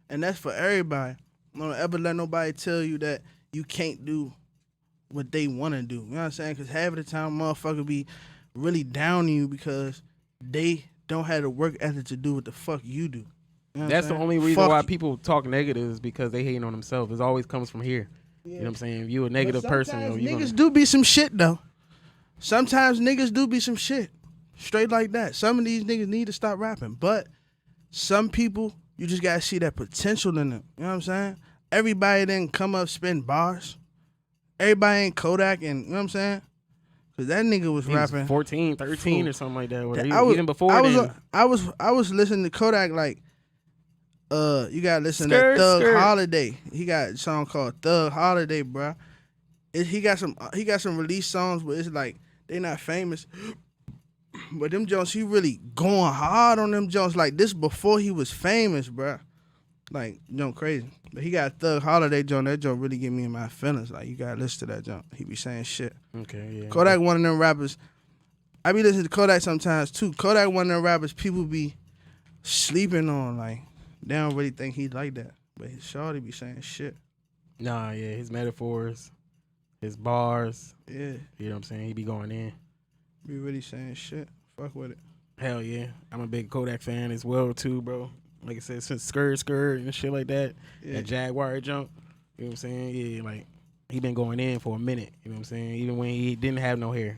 and that's for everybody. Don't ever let nobody tell you that you can't do what they want to do. You know what I'm saying? Because half of the time, motherfucker be really down on you because they don't have the work ethic to do what the fuck you do. You know what That's I'm the saying? only reason Fuck why you. people talk negative is because they hating on themselves. It always comes from here. You know what I'm saying? If you a negative person, Sometimes you niggas do be some shit though. Sometimes niggas do be some shit. Straight like that. Some of these niggas need to stop rapping. But some people, you just gotta see that potential in them. You know what I'm saying? Everybody didn't come up spin bars. Everybody ain't Kodak and, you know what I'm saying? Cause that nigga was he was rapping 14, 13 or something like that. Or even before I was listening to Kodak like, you gotta listen to that Thug Holiday. He got a song called Thug Holiday, bruh. He got some release songs, but it's like they not famous. But them Jones, he really going hard on them Jones. Like this before he was famous, bruh. Like, crazy. But he got Thug Holiday Jones. That Jones really get me in my feelings. Like, you gotta listen to that Jones. He be saying shit. Okay, yeah. Kodak one of them rappers. I be listening to Kodak sometimes too. Kodak one of them rappers people be sleeping on. Like, they don't really think he like that. But his shawty be saying shit. Nah, yeah, his metaphors, his bars. Yeah. You know what I'm saying? He be going in. Be really saying shit. Fuck with it. Hell yeah. I'm a big Kodak fan as well too, bro. Like I said, since Skirt and shit like that. Yeah. That Jaguar jump. You know what I'm saying? Yeah, like he been going in for a minute. You know what I'm saying? Even when he didn't have no hair.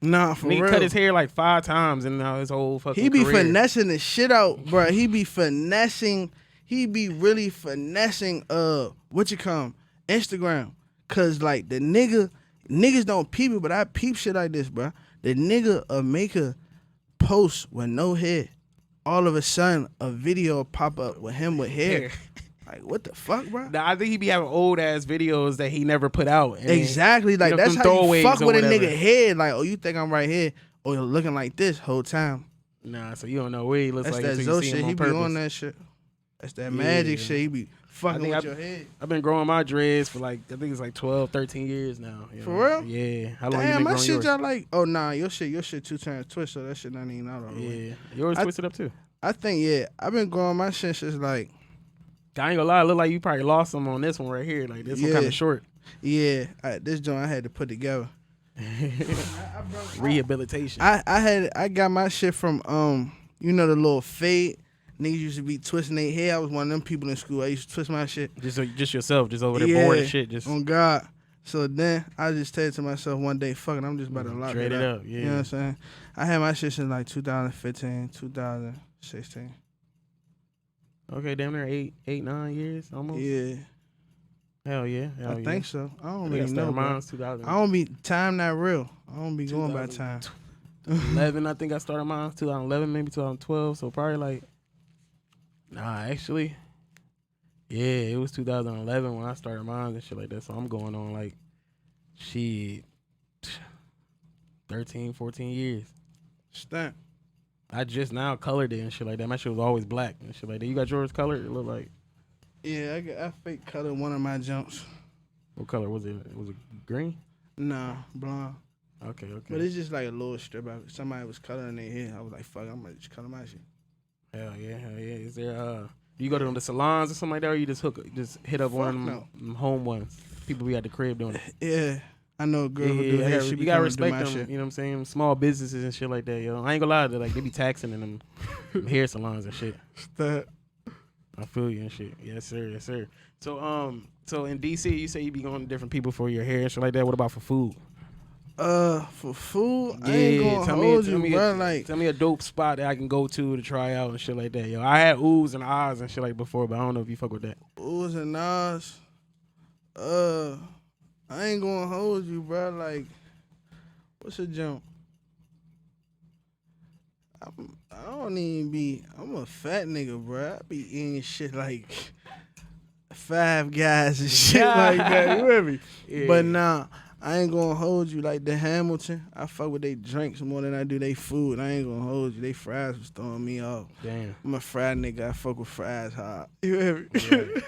Nah, for He real. cut his hair like 5 times in his whole fucking He be career. finessing the shit out, bro. He be finessing. He be really finessing. Instagram, cause like the niggas don't peep it, but I peep shit like this, bro. The nigga make a post with no hair. All of a sudden, a video pop up with him with hair. Like, what the fuck, bro? Nah, I think he be having old ass videos that he never put out. And Exactly. Like, that's how you fuck with a whatever. nigga head. Like, oh, you think I'm right here? Or you're looking like this whole time. Nah, so you don't know where he looks That's like that until Zoe you see shit. him He on be purpose. on that shit. That's that magic shit. He be fucking with your head. I've been growing my dreads for like, I think it's like 12, 13 years now. You know? For real? Yeah. How long you Damn, been my growing shit yours? y'all like. Oh nah, your shit 2 times twist, so that shit not even out all the way. Yeah. Yours twisted up too. I think I've been growing my shit since like I ain't gonna lie, it look like you probably lost some on this one right here. Like this one kind of short. this joint I had to put together. Rehabilitation. I got my shit from the little fade. Niggas used to be twisting their hair. I was one of them people in school. I used to twist my shit. Just yourself, just over there bored and shit. Just on God. So then I just said to myself one day, fuck it, I'm just about to lock it up. Yeah. You know what I'm saying? I had my shit since like 2015, 2016. Okay, damn near 8-9 years almost. Yeah. Hell yeah. I think so. I don't really really know. Mine's 2000. I don't be time not real. I don't be going by time. 11, I think I started mine 2011, maybe 2012. So probably like, actually, yeah, it was 2011 when I started mine and shit like that. So I'm going on like, 13, 14 years. Stamp. I just now colored it and shit like that. My shit was always black and shit like that. You got yours colored? It look like. Yeah, I fake colored one of my jumps. What color was it? Was it green? Nah, blonde. Okay. But it's just like a little strip. Somebody was coloring their hair. I was like, fuck, I'm gonna just color my shit. Hell yeah. Is there do you go to the salons or something like that, or you just hit up one of them home ones? People be at the crib doing it. Yeah. I know a girl who do hair. You gotta respect them. Shit. You know what I'm saying? Small businesses and shit like that, yo. I ain't gonna lie, they be taxing in them hair salons and shit. I feel you and shit. Yes sir. So in DC, you say you be going to different people for your hair and shit like that. What about for food? For food, I ain't gonna hold you, bro. Tell me a dope spot that I can go to try out and shit like that, yo. I had oohs and ahs and shit like before, but I don't know if you fuck with that. Oohs and ahs. I ain't gonna hold you, bro. Like, what's a jump? I don't even be. I'm a fat nigga, bro. I be eating shit like Five Guys and shit like that. You hear me? Yeah. But nah, I ain't gonna hold you. Like the Hamilton, I fuck with they drinks more than I do they food. I ain't gonna hold you. They fries was throwing me off. Damn. I'm a fried nigga. I fuck with fries hard. You hear me?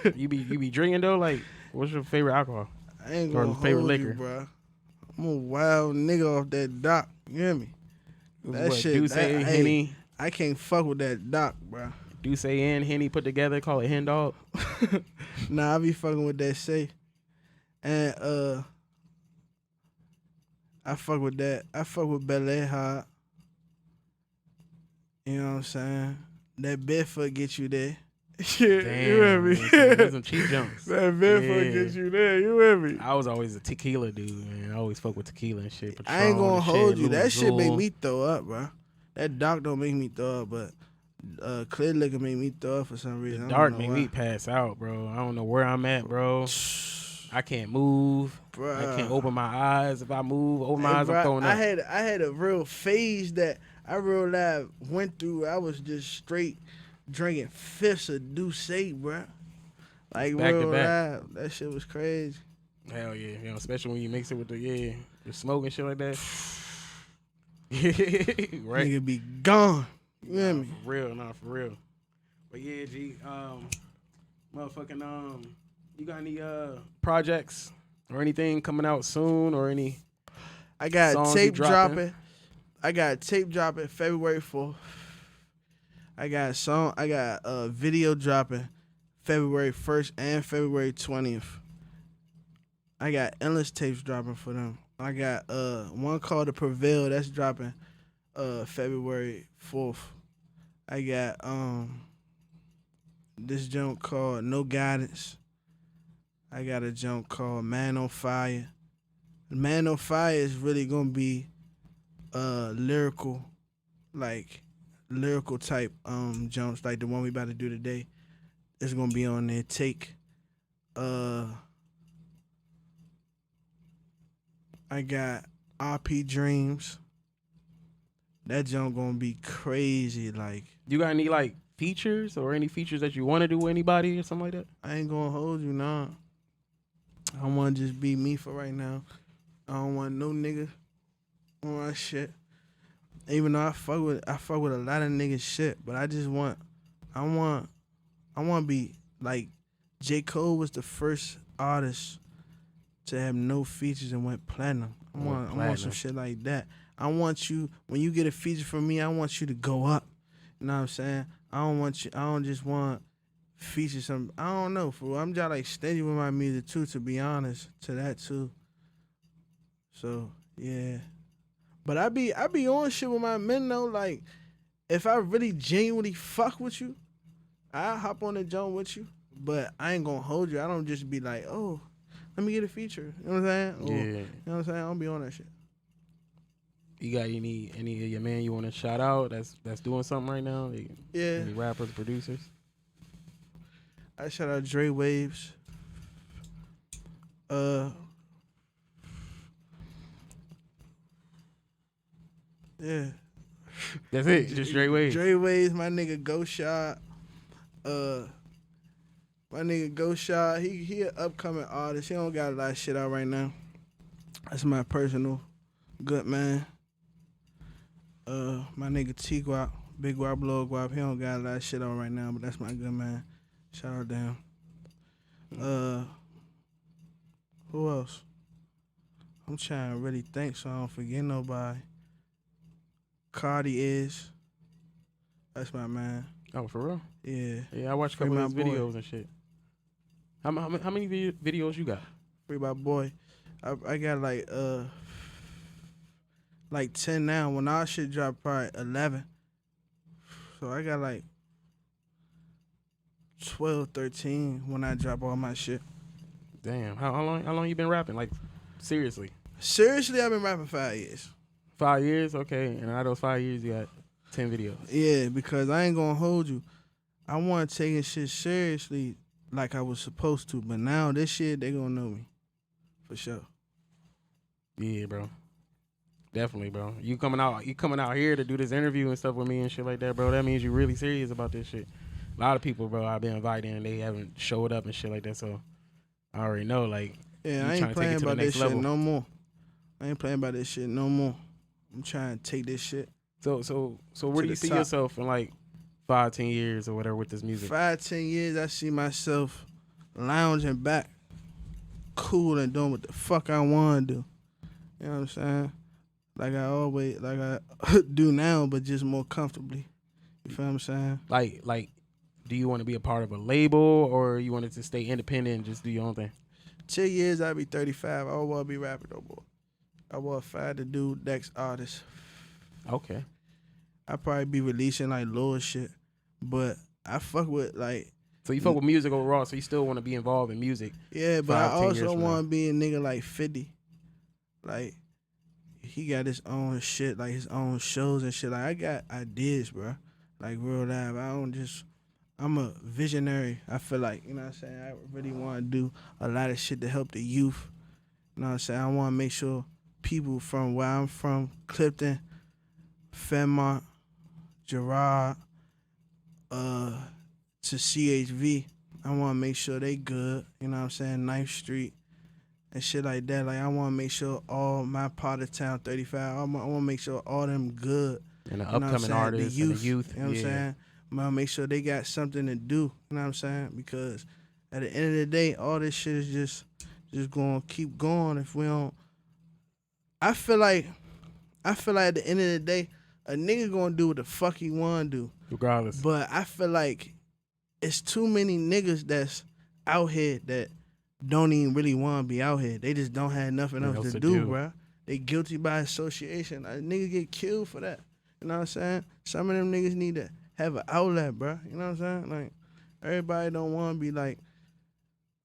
Right. You be drinking though? Like, what's your favorite alcohol? I ain't gonna hold liquor? You, bro. I'm a wild nigga off that dock. You hear me? That shit. Douce and Henny. I can't fuck with that dock, bro. Douce and Henny put together, call it Hen Dog. Nah, I be fucking with that say. And I fuck with that. I fuck with Bel Air hard. You know what I'm saying? That Bedford get you there. Yeah, damn, you hear me? There's some cheap jumps. That Bedford gets you there. You hear me? I was always a tequila dude, man. I always fuck with tequila and shit. Patron, I ain't gonna hold you. That shit make me me throw up, bro. That dark don't make me throw up, but clear liquor make me throw up for some reason. The dark make me pass out, bro. I don't know where I'm at, bro. I can't move. Bruh. I can't open my eyes. If I open my eyes, I'm throwing up. I had a real phase that I real life went through. I was just straight drinking fifths of Douce, bro. Like back real life. That shit was crazy. Hell yeah, you know, especially when you mix it with the smoke and shit like that. Right? Nigga be gone. You hear me? For real, nah, for real. But yeah, G, motherfucking, you got any projects or anything coming out soon or any? I got tape dropping. I got tape dropping February 4th. I got a video dropping February 1st and February 20th. I got endless tapes dropping for them. I got one called The Prevail that's dropping February 4th. I got this junk called No Guidance. I got a junk called Man on Fire. Man on Fire is really gonna be lyrical type jumps like the one we about to do today. It's gonna be on there. Take I got RP Dreams. That jump gonna be crazy. Like, you got any like features or any features that you want to do with anybody or something like that? I ain't gonna hold you, nah. I want to just be me for right now. I don't want no nigga on my shit. Even though I fuck with a lot of niggas shit, but I want to be like J. Cole was the first artist to have no features and went platinum. I want some shit like that. I want you, when you get a feature from me, I want you to go up. You know what I'm saying? I don't just want features. I don't know, fool. I'm just like steady with my music too, to be honest, to that too. So yeah. But I be on shit with my men though. Like, if I really genuinely fuck with you, I'll hop on the joint with you. But I ain't gonna hold you. I don't just be like, oh, let me get a feature. You know what I'm saying? Or, yeah. You know what I'm saying? I don't be on that shit. You got any of your man you want to shout out that's doing something right now? Yeah. Any rappers, producers? I shout out Dre Waves. Yeah. That's it. Just Dre Waves. Dre Waves, my nigga Go Shot. My nigga Go Shot. He an upcoming artist. He don't got a lot of shit out right now. That's my personal good man. My nigga T Guap, Big Guap, Blow Guap. He don't got a lot of shit out right now, but that's my good man. Shout out to him. Who else? I'm trying to really think so I don't forget nobody. Cardi is. That's my man. Oh, for real? Yeah. Yeah, I watched a couple of his videos and shit. How many videos you got? Free my boy. I got like 10 now. When our shit dropped, probably 11. So I got like 12, 13 when I drop all my shit. Damn. How long you been rapping? Like, seriously? Seriously, I've been rapping 5 years. 5 years? Okay. And out of those 5 years, you got 10 videos. Yeah, because I ain't gonna hold you. I want to take this shit seriously like I was supposed to. But now this shit, they gonna know me. For sure. Yeah, bro. Definitely, bro. You coming out here to do this interview and stuff with me and shit like that, bro. That means you really serious about this shit. A lot of people, bro, I've been inviting and they haven't showed up and shit like that. So I already know, like, yeah, I ain't playing about this shit no more. I ain't playing about this shit no more. I'm trying to take this shit. So where do you see yourself in like 5, 10 years or whatever with this music? 5, 10 years, I see myself lounging back, cool and doing what the fuck I want to do. You know what I'm saying? Like I do now, but just more comfortably. You feel what I'm saying? Like, do you want to be a part of a label or you wanted to stay independent and just do your own thing? 10 years, I'll be 35. I don't want to be rapping no more. I want to find the dude next artist. Okay. I'll probably be releasing like lower shit, but I fuck with like. So you fuck with music overall, so you still want to be involved in music. Yeah, but I also want to be a nigga like 50. Like, he got his own shit, like his own shows and shit. Like, I got ideas, bro. Like, real life. I'm a visionary. I feel like, you know what I'm saying? I really want to do a lot of shit to help the youth. You know what I'm saying? I want to make sure people from where I'm from, Clifton, Fairmont, Girard, to CHV, I want to make sure they good. You know what I'm saying? 9th Street and shit like that. Like, I want to make sure all my part of town, 35, I want to make sure all them good. And the upcoming artists and the youth. You know what I'm saying? I want to make sure they got something to do. You know what I'm saying? Because at the end of the day, all this shit is just going to keep going if we don't. I feel like at the end of the day, a nigga going to do what the fuck he want to do. Regardless. But I feel like it's too many niggas that's out here that don't even really want to be out here. They just don't have nothing else to do, bro. They guilty by association. A nigga get killed for that. You know what I'm saying? Some of them niggas need to have an outlet, bro. You know what I'm saying? Like, everybody don't want to be like,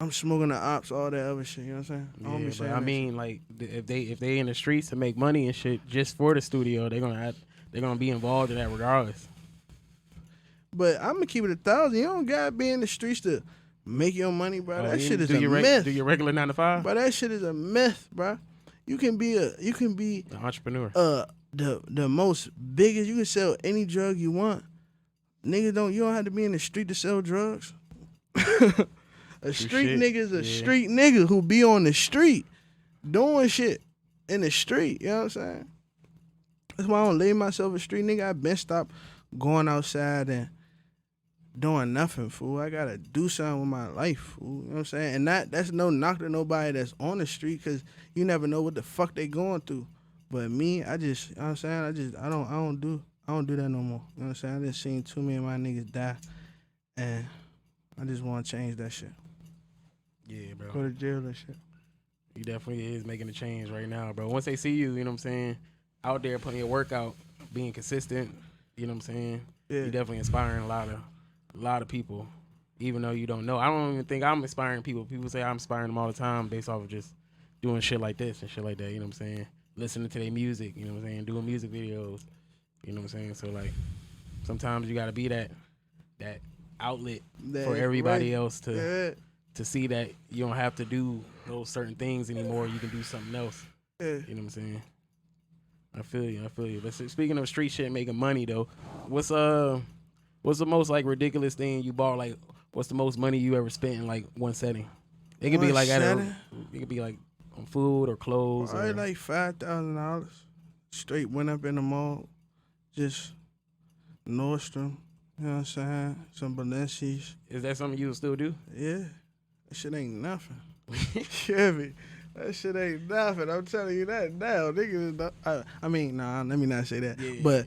I'm smoking the ops, all that other shit. You know what I'm saying? I mean, like, if they in the streets to make money and shit just for the studio, they're gonna be involved in that regardless. But I'm gonna keep it 1,000. You don't gotta be in the streets to make your money, bro. That shit is a myth. Do your regular 9 to 5? But that shit is a myth, bro. You can be an entrepreneur. The most biggest. You can sell any drug you want. Niggas you don't have to be in the street to sell drugs. A street nigga is a street nigga who be on the street doing shit in the street. You know what I'm saying? That's why I don't label myself a street nigga. I've been stopped going outside and doing nothing, fool. I gotta do something with my life, fool. You know what I'm saying? And that's no knock to nobody that's on the street, because you never know what the fuck they going through. But me, I just, you know what I'm saying? I don't do that no more. You know what I'm saying? I just seen too many of my niggas die, and I just want to change that shit. Yeah, bro. Go to jail and shit. You definitely is making a change right now, bro. Once they see you, you know what I'm saying, out there putting your work out, being consistent, you know what I'm saying? Yeah. You're definitely inspiring a lot of people, even though you don't know. I don't even think I'm inspiring people. People say I'm inspiring them all the time based off of just doing shit like this and shit like that, you know what I'm saying? Listening to their music, you know what I'm saying? Doing music videos, you know what I'm saying? So, like, sometimes you got to be that outlet for everybody else to see that you don't have to do those certain things anymore. You can do something else. Yeah. You know what I'm saying? I feel you. But speaking of street shit making money though, what's the most like ridiculous thing you bought? Like, what's the most money you ever spent in like one setting? It could be like it could be like on food or clothes. Probably like $5,000. Straight went up in the mall, just Nordstrom. You know what I'm saying? Some Balenci's. Is that something you still do? Yeah. That shit ain't nothing. Chevy. That shit ain't nothing. I'm telling you that now. Niggas, I mean, nah, let me not say that. Yeah. But,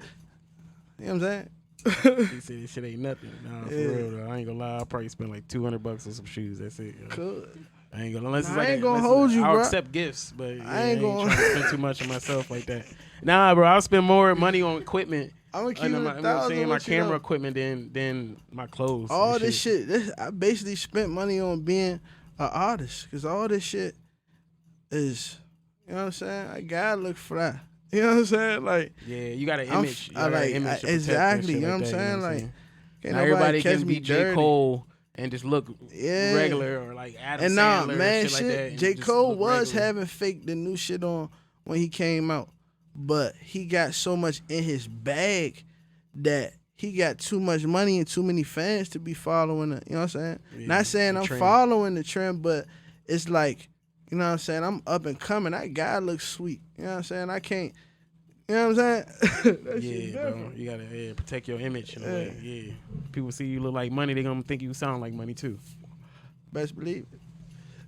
you know what I'm saying? He said this shit ain't nothing. Nah, for Yeah. real though. I ain't gonna lie. I'll probably spend like $200 on some shoes. That's it. Yo. Cool. I ain't gonna unless Nah, it's like I ain't gonna unless hold you, I'll bro. accept gifts, but yeah, I ain't gonna trying to spend too much on myself like that. Nah, bro, I'll spend more money on equipment. I'm gonna keep under it my, a you know what I'm thousand saying, my with you, camera though. equipment than my clothes. All and this shit, I basically spent money on being an artist because all this shit is, you know what I'm saying? I gotta look fly. You know what I'm saying? Like, Yeah, you got an image. Exactly. You know what I'm saying? Like, can't not nobody everybody catch can me be J. dirty. Cole and just look Yeah. regular or like Adam And Sandler nah, man, and shit like that. and J. just Cole look was regular. having fake the new shit on when he came out, but he got so much in his bag that he got too much money and too many fans to be following it. You know what I'm saying? Yeah, Not saying the I'm trend. following the trend, but it's like, you know what I'm saying? I'm up and coming. That guy looks sweet. You know what I'm saying? I can't. You know what I'm saying? That shit Yeah, bro. different. You gotta protect your image in a way. Yeah. People see you look like money, they gonna think you sound like money too. Best believe it.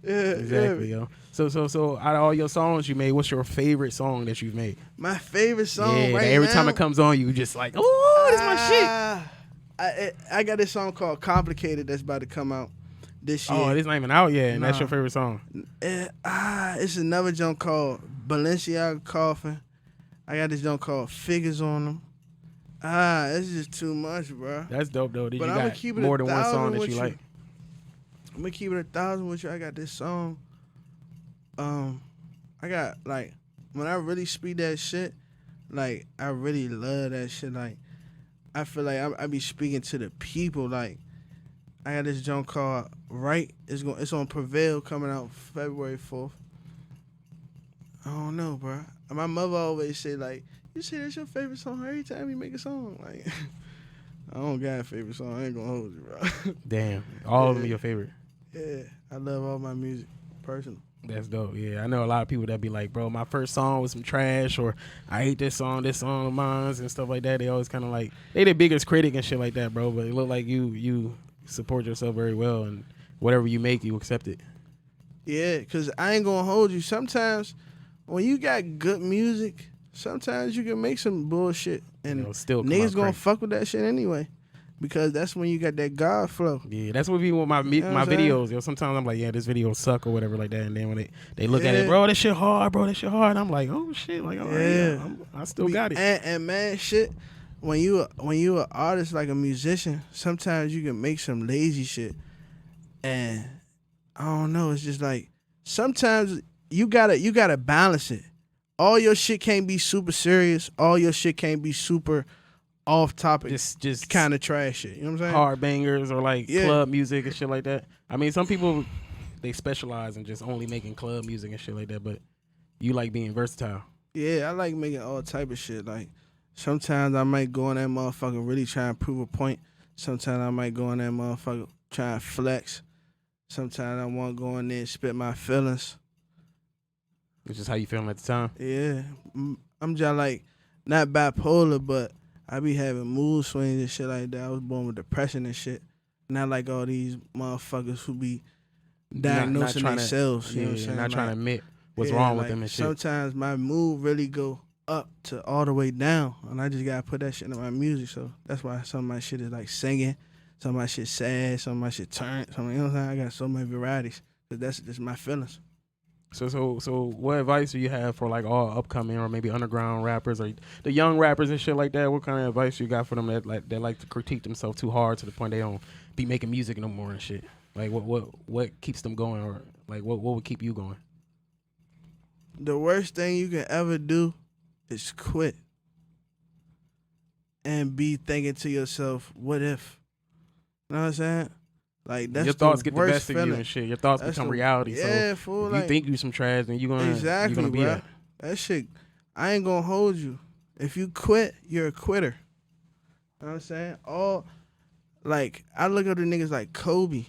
Yeah, Exactly, yeah. yo. So out of all your songs you made, what's your favorite song that you've made? My favorite song Yeah, right that every now. time it comes on, you just like, oh, this my shit. I got this song called "Complicated" that's about to come out this year. Oh, it's not even out yet, and that's Nah. your favorite song. It's another junk called Balenciaga Coffin. I got this junk called Figures on them. It's just too much, bro. That's dope though. That But you I'ma got keep it more than one 1,000 song that with you you. like. I'm gonna keep it 1,000 with you. I got this song. I got like when I really speak that shit, like I really love that shit. Like I feel like I be speaking to the people. Like I got this junk called Right. It's on Prevail coming out February 4th. I don't know, bro. My mother always say like, you say that's your favorite song every time you make a song. Like I don't got a favorite song. I ain't gonna hold you, bro. Damn, all of them Yeah. are your favorite. Yeah, I love all my music, personal. That's dope. Yeah, I know a lot of people that be like, bro, my first song was some trash, or I hate this song of mine, and stuff like that. They always kind of like, they the biggest critic and shit like that, bro. But it look like you support yourself very well, and whatever you make, you accept it. Yeah, because I ain't going to hold you. Sometimes when you got good music, sometimes you can make some bullshit. And It'll still come niggas out going to crazy. fuck with that shit anyway. Because that's when you got that God flow. Yeah, that's what be with my know what my I'm saying? videos. Yo, sometimes I'm like, yeah, this video suck or whatever like that, and then when they look at it, Yeah. bro, this shit hard, bro, this shit hard. I'm like, oh shit, like, all right, Yeah. I still got it. And man, shit, when you an artist like a musician, sometimes you can make some lazy shit. And I don't know, it's just like sometimes you gotta balance it. All your shit can't be super serious. All your shit can't be super off topic. Just Kind of trash shit. You know what I'm saying? hard bangers or like Yeah. club music and shit like that. I mean, some people they specialize in just only making club music and shit like that, but you like being versatile. Yeah, I like making all type of shit. Like sometimes I might go on that motherfucker really try and prove a point. Sometimes I might go on that motherfucker try and flex. Sometimes I want to go in there and spit my feelings. It's just how you feeling at the time. Yeah, I'm just like not bipolar, but I be having mood swings and shit like that. I was born with depression and shit. Not like all these motherfuckers who be diagnosing trying to- themselves. You know what I'm yeah, saying? not trying to Like, admit what's yeah, wrong with like, them and shit. Sometimes my mood really go up to all the way down, and I just gotta put that shit in my music. So that's why some of my shit is like singing, some of my shit sad, some of my shit turned. You know what I'm saying? I got so many varieties because that's just my feelings. So what advice do you have for like all upcoming or maybe underground rappers or the young rappers and shit like that? What kind of advice you got for them that like to critique themselves too hard to the point they don't be making music no more and shit? Like what keeps them going, or like what would keep you going? The worst thing you can ever do is quit and be thinking to yourself, what if? You know what I'm saying? Like that's Your thoughts the get the worst best of feeling. you and shit. Your thoughts That's become the- reality. Yeah, So fool. if Like, you think you some trash, then you're exactly, gonna be bro. that. That shit, I ain't gonna hold you. If you quit, you're a quitter. You know what I'm saying? Like, I look at the niggas like Kobe.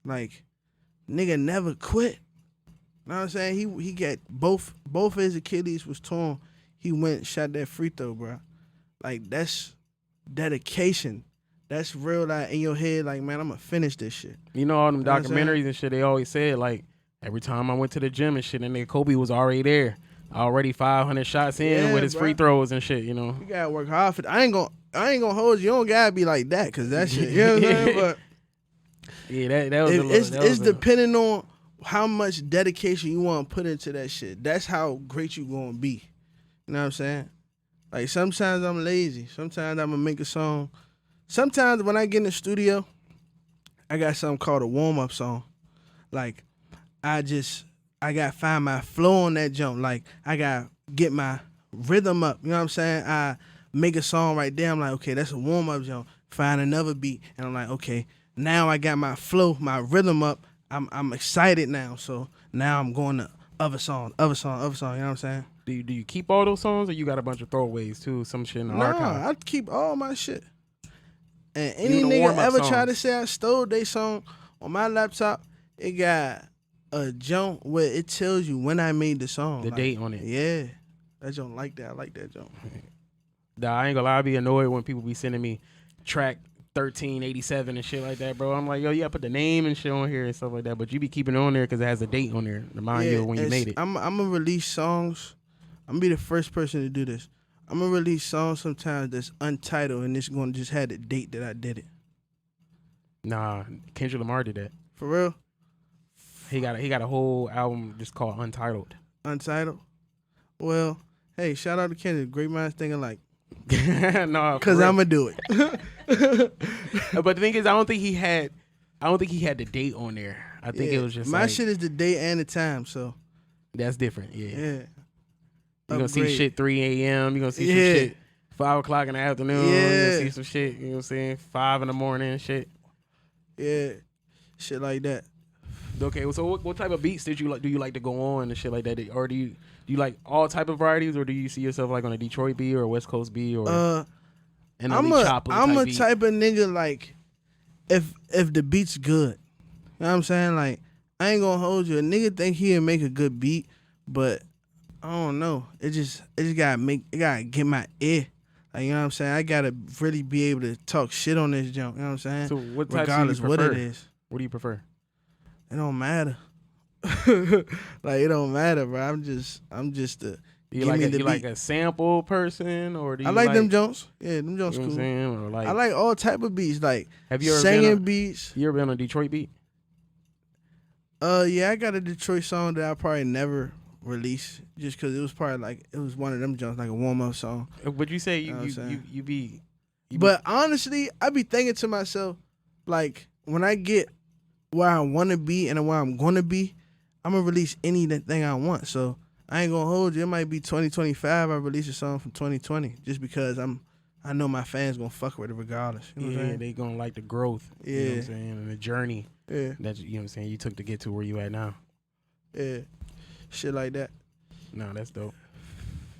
Like, nigga never quit. You know what I'm saying? He got both of his Achilles was torn. He went and shot that free throw, bro. Like, that's dedication. that's real like in your head. Like, man, I'm gonna finish this shit. You know all them You know what I'm documentaries and shit. They always said like every time I went to the gym and shit, and nigga Kobe was already there, already 500 shots in with his free throws and shit. You know, you gotta work hard for. I ain't gonna hold you. You don't gotta be like that, cause that shit. You know what I'm saying? But yeah, that was it's depending on how much dedication you want to put into that shit. That's how great you gonna be. You know what I'm saying? Like sometimes I'm lazy. Sometimes I'm gonna make a song. Sometimes when I get in the studio, I got something called a warm-up song. Like I gotta find my flow on that jump. Like I gotta get my rhythm up. You know what I'm saying? I make a song right there. I'm like, okay, that's a warm-up jump. Find another beat, and I'm like, okay, now I got my flow, my rhythm up. I'm excited now. So now I'm going to other song. You know what I'm saying? Do you keep all those songs, or you got a bunch of throwaways too? Some shit in the archive. I keep all my shit. And any nigga ever try to say I stole they song on my laptop, it got a jump where it tells you when I made the song. The date on it. Yeah. That jump like that. I like that jump. Nah, I ain't gonna lie, I be annoyed when people be sending me track 1387 and shit like that, bro. I'm like, yo, you gotta put the name and shit on here and stuff like that, but you be keeping it on there because it has a date on there to remind you of when you made it. I'm gonna release songs. I'm gonna be the first person to do this. I'm gonna release songs sometimes that's untitled and it's gonna just have the date that I did it. Nah, Kendrick Lamar did that. For real? He got a whole album just called Untitled. Untitled? Well, hey, shout out to Kendrick. Great minds think alike. No, because I'm gonna do it. But the thing is, I don't think he had the date on there. I think it was just my shit is the date and the time, so that's different. Yeah. Yeah. You're gonna see shit 3 a.m. You're gonna see some shit 5 o'clock in the afternoon. Yeah. You're gonna see some shit, you know what I'm saying, 5 in the morning and shit. Yeah. Shit like that. Okay, so what type of beats do you like to go on and shit like that? Or do you like all type of varieties, or do you see yourself like on a Detroit beat or a West Coast beat or I'm a type of nigga like if the beat's good. You know what I'm saying? Like I ain't gonna hold you. A nigga think he'll make a good beat, but I don't know. It gotta get my ear. Like, you know what I'm saying? I gotta really be able to talk shit on this jump. You know what I'm saying? So what types regardless do you prefer? what it is. What do you prefer? It don't matter. Like it don't matter, bro. I'm just the. You like a sample person, or do you I like them Jones. Yeah, them Jones you know cool. What I'm saying? Or like, I like all type of beats. Like have you ever singing beats. You ever been on a Detroit beat? Yeah, I got a Detroit song that I probably never release just because it was probably like it was one of them Jones, like a warm up song. Would you say you be? But honestly, I be thinking to myself, like when I get where I want to be and where I'm gonna be, I'm gonna release anything I want. So I ain't gonna hold you. It might be 2025. I release a song from 2020 just because I know my fans gonna fuck with it regardless. You know what I'm saying? They gonna like the growth. Yeah, you know what I'm saying, and the journey. Yeah, that you know what I'm saying you took to get to where you at now. Yeah, shit like that. No, that's dope.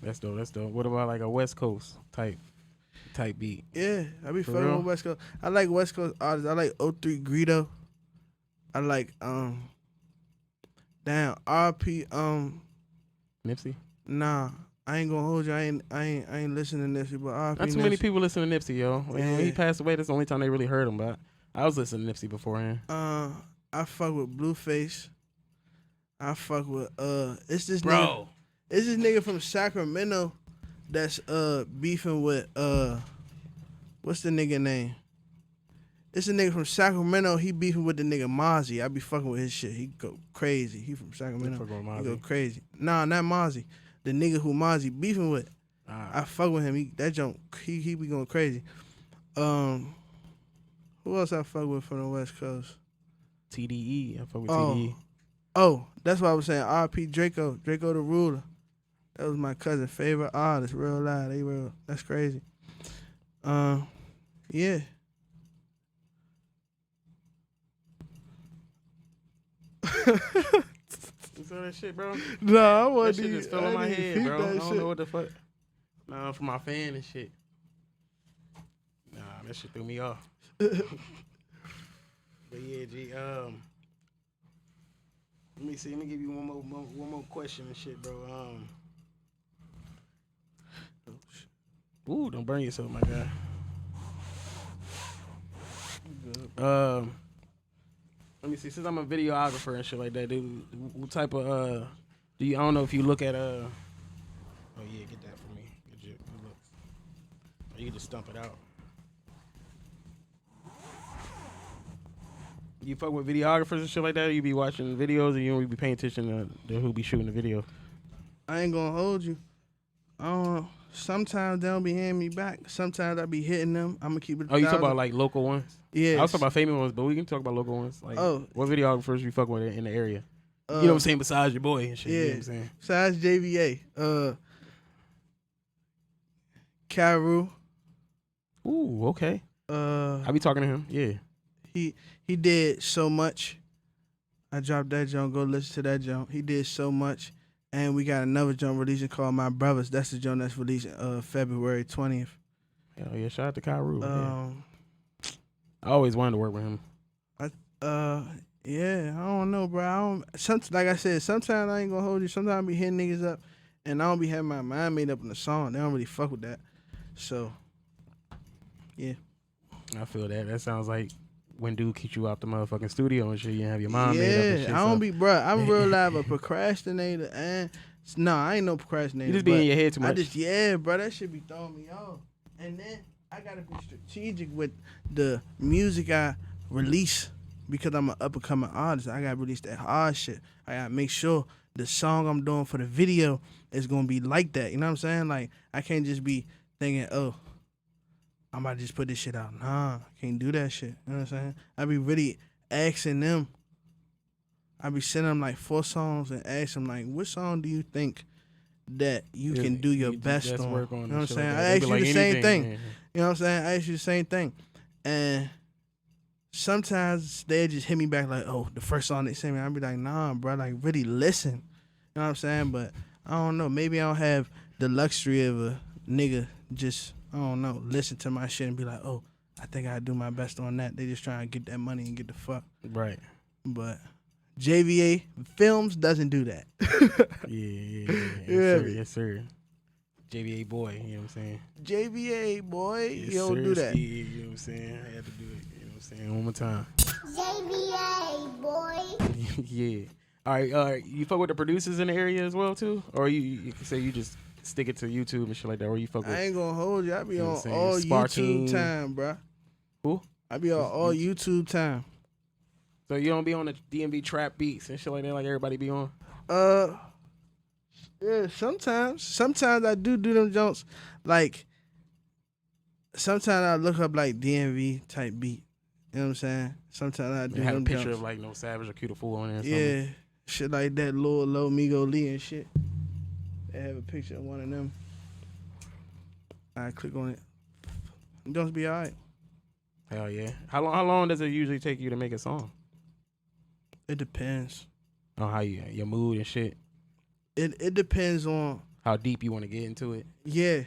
That's dope. What about like a West Coast type beat? Yeah, I be fucking with West Coast. I like West Coast artists. I like O3 Greedo. I like RP Nipsey. Nah, I ain't gonna hold you. I ain't listening to Nipsey, but RP. Not too many people listen to Nipsey, yo. Yeah. When he passed away, that's the only time they really heard him. But I was listening to Nipsey beforehand. I fuck with Blueface. I fuck with it's this bro. It's this nigga from Sacramento that's beefing with what's the nigga name? It's a nigga from Sacramento. He beefing with the nigga Mozzie. I be fucking with his shit. He go crazy. He from Sacramento. He go crazy. Nah, not Mozzie. The nigga who Mozzie beefing with. I fuck with him. He be going crazy. Who else I fuck with from the West Coast? TDE. I fuck with TDE. Oh, that's what I was saying. R.P. Draco the Ruler. That was my cousin's favorite artist. Real loud. They real. That's crazy. Yeah. You saw that shit, bro? Nah, I wasn't. That shit just fell in my head, bro. I don't know what the fuck. Nah, from my fan and shit. Nah, that shit threw me off. But yeah, G. Let me see. Let me give you one more question and shit, bro. Ooh, don't burn yourself, my guy. Let me see. Since I'm a videographer and shit like that, dude, what type of do you? I don't know if you look at Oh yeah, get that for me. Get your look. Or you can just stump it out. You fuck with videographers and shit like that? Or you be watching videos and you don't be paying attention to who be shooting the video? I ain't gonna hold you. I don't know. Sometimes they don't be hitting me back. Sometimes I be hitting them. I'm gonna keep it. Oh, you talk about like local ones? Yeah. I was talking about famous ones, but we can talk about local ones. Like, what videographers you fuck with in the area? You know what I'm saying? Besides your boy and shit. Yeah. You know what I'm saying? Besides JVA. Carew. Ooh, okay. I be talking to him. Yeah. He did so much. I dropped that joint. Go listen to that joint. He did so much. And we got another joint releasing called My Brothers. That's the joint that's releasing February 20th. Hell yeah, shout out to Carew. I always wanted to work with him. Yeah, I don't know, bro. Like I said, sometimes I ain't gonna hold you. Sometimes I be hitting niggas up, and I don't be having my mind made up in the song. They don't really fuck with that. So, yeah. I feel that. That sounds like when dude kicked you out the motherfucking studio and shit, you have your mind made up and shit. Yeah, I don't be, bro. I'm real live a procrastinator, and no, I ain't no procrastinator. You just be in your head too much. Bro, that shit be throwing me off. And then I gotta be strategic with the music I release because I'm an up and coming artist. I gotta release that hard shit. I gotta make sure the song I'm doing for the video is gonna be like that. You know what I'm saying? Like I can't just be thinking, oh, I'm about to just put this shit out. Nah, I can't do that shit. You know what I'm saying? I be really asking them. I be sending them like 4 songs and ask them like, which song do you think that you can do your best on? Work on? You know what I'm saying? Like I ask you like the same thing. Man. You know what I'm saying? I ask you the same thing. And sometimes they just hit me back like, oh, the first song they sent me. I'll be like, nah, bro, like really listen. You know what I'm saying? But I don't know. Maybe I don't have the luxury of a nigga just, I don't know, listen to my shit and be like, oh, I think I do my best on that. They just trying to get that money and get the fuck. Right. But JVA Films doesn't do that. Yes, sir. JVA boy, you know what I'm saying? JVA boy, yes, you don't do that. You know what I'm saying? I had to do it, you know what I'm saying? One more time. JVA boy. Yeah. All right. You fuck with the producers in the area as well too? Or you say you just stick it to YouTube and shit like that, or you fuck with? I ain't gonna hold you. I be on saying? all Sparking. YouTube time, bro. Who? I be on all YouTube time. So you don't be on the DMV trap beats and shit like that, like everybody be on? Yeah, sometimes. Sometimes I do them jumps. Like, sometimes I look up like DMV type beat. You know what I'm saying? Sometimes I do have them a picture jumps. of like No Savage or Cuda Fool on there or something. Yeah, shit like that. Lil Low Migo Lee and shit. They have a picture of one of them. I click on it. It don't be alright. Hell yeah. How long does it usually take you to make a song? It depends. On how your mood and shit. It depends on how deep you want to get into it. Yeah.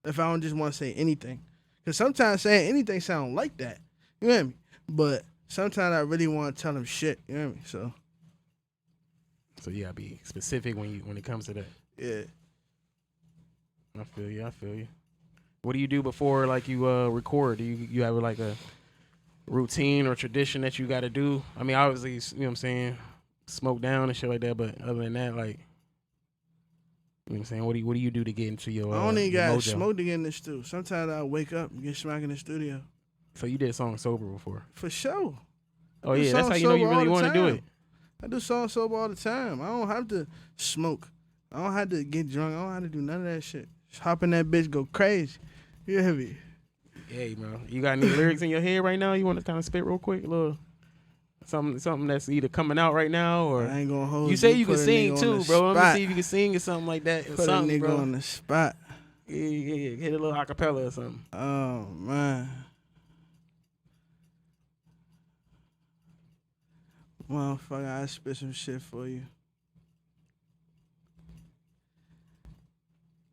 If I don't just want to say anything. Because sometimes saying anything sound like that. You know what I mean? But sometimes I really want to tell them shit. You know what I mean? So you gotta be specific when it comes to that. Yeah. I feel you. What do you do before like you record? Do you have like a routine or tradition that you gotta do? I mean, obviously, you know what I'm saying, smoke down and shit like that, but other than that, like, you know what I'm saying, what do you do to get into your I don't even got mojo? smoke to get in the studio. Sometimes I wake up and get smacked in the studio. So you did songs sober before? For sure. Oh yeah, that's how you know you really want to do it. I do songs sober all the time. I don't have to smoke. I don't have to get drunk. I don't have to do none of that shit. Just hop in that bitch, go crazy. You hear me? Hey, bro. You got any lyrics in your head right now? You want to kind of spit real quick? A little something that's either coming out right now or I ain't gonna hold you. Say you can sing too, bro. Let me see if you can sing or something like that. Put something, a nigga bro. on the spot. Yeah. Hit a little acapella or something. Oh man. Motherfucker, I spit some shit for you.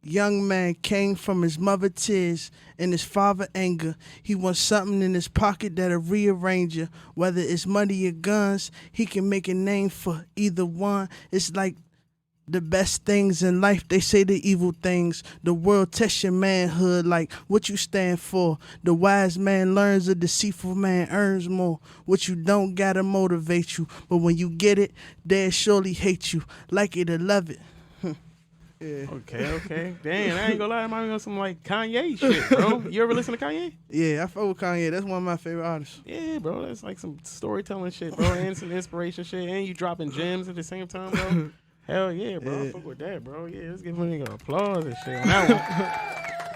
Young man came from his mother tears and his father anger. He wants something in his pocket that'll rearrange you. Whether it's money or guns, he can make a name for either one. It's like The best things in life, they say the evil things. The world tests your manhood like what you stand for. The wise man learns, a deceitful man earns more. What you don't gotta motivate you, but when you get it, they'll surely hate you. Like it or love it. Yeah. Okay. Damn, I ain't gonna lie, I'm on some like Kanye shit, bro. You ever listen to Kanye? Yeah, I fuck with Kanye. That's one of my favorite artists. Yeah, bro. That's like some storytelling shit, bro, and some inspiration shit, and you dropping gems at the same time, bro. Hell yeah, bro. I fuck with that, bro. Yeah, let's give a nigga applause and shit on that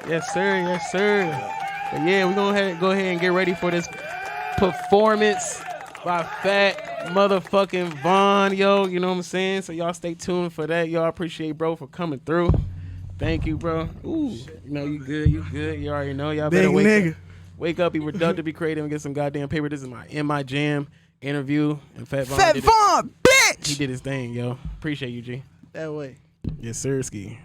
one. Yes, sir. But yeah, we're gonna go ahead and get ready for this performance by Fat motherfucking Vaughn, yo. You know what I'm saying? So y'all stay tuned for that. Y'all appreciate bro for coming through. Thank you, bro. Ooh, you know you good. You already know. Y'all better wake up, be productive, be creative, and get some goddamn paper. This is my In My Jam interview, and Fat Vaughn. Fat Vaughn, bitch. He did his thing, yo. Appreciate you, G. That way. Yes, sir, ski.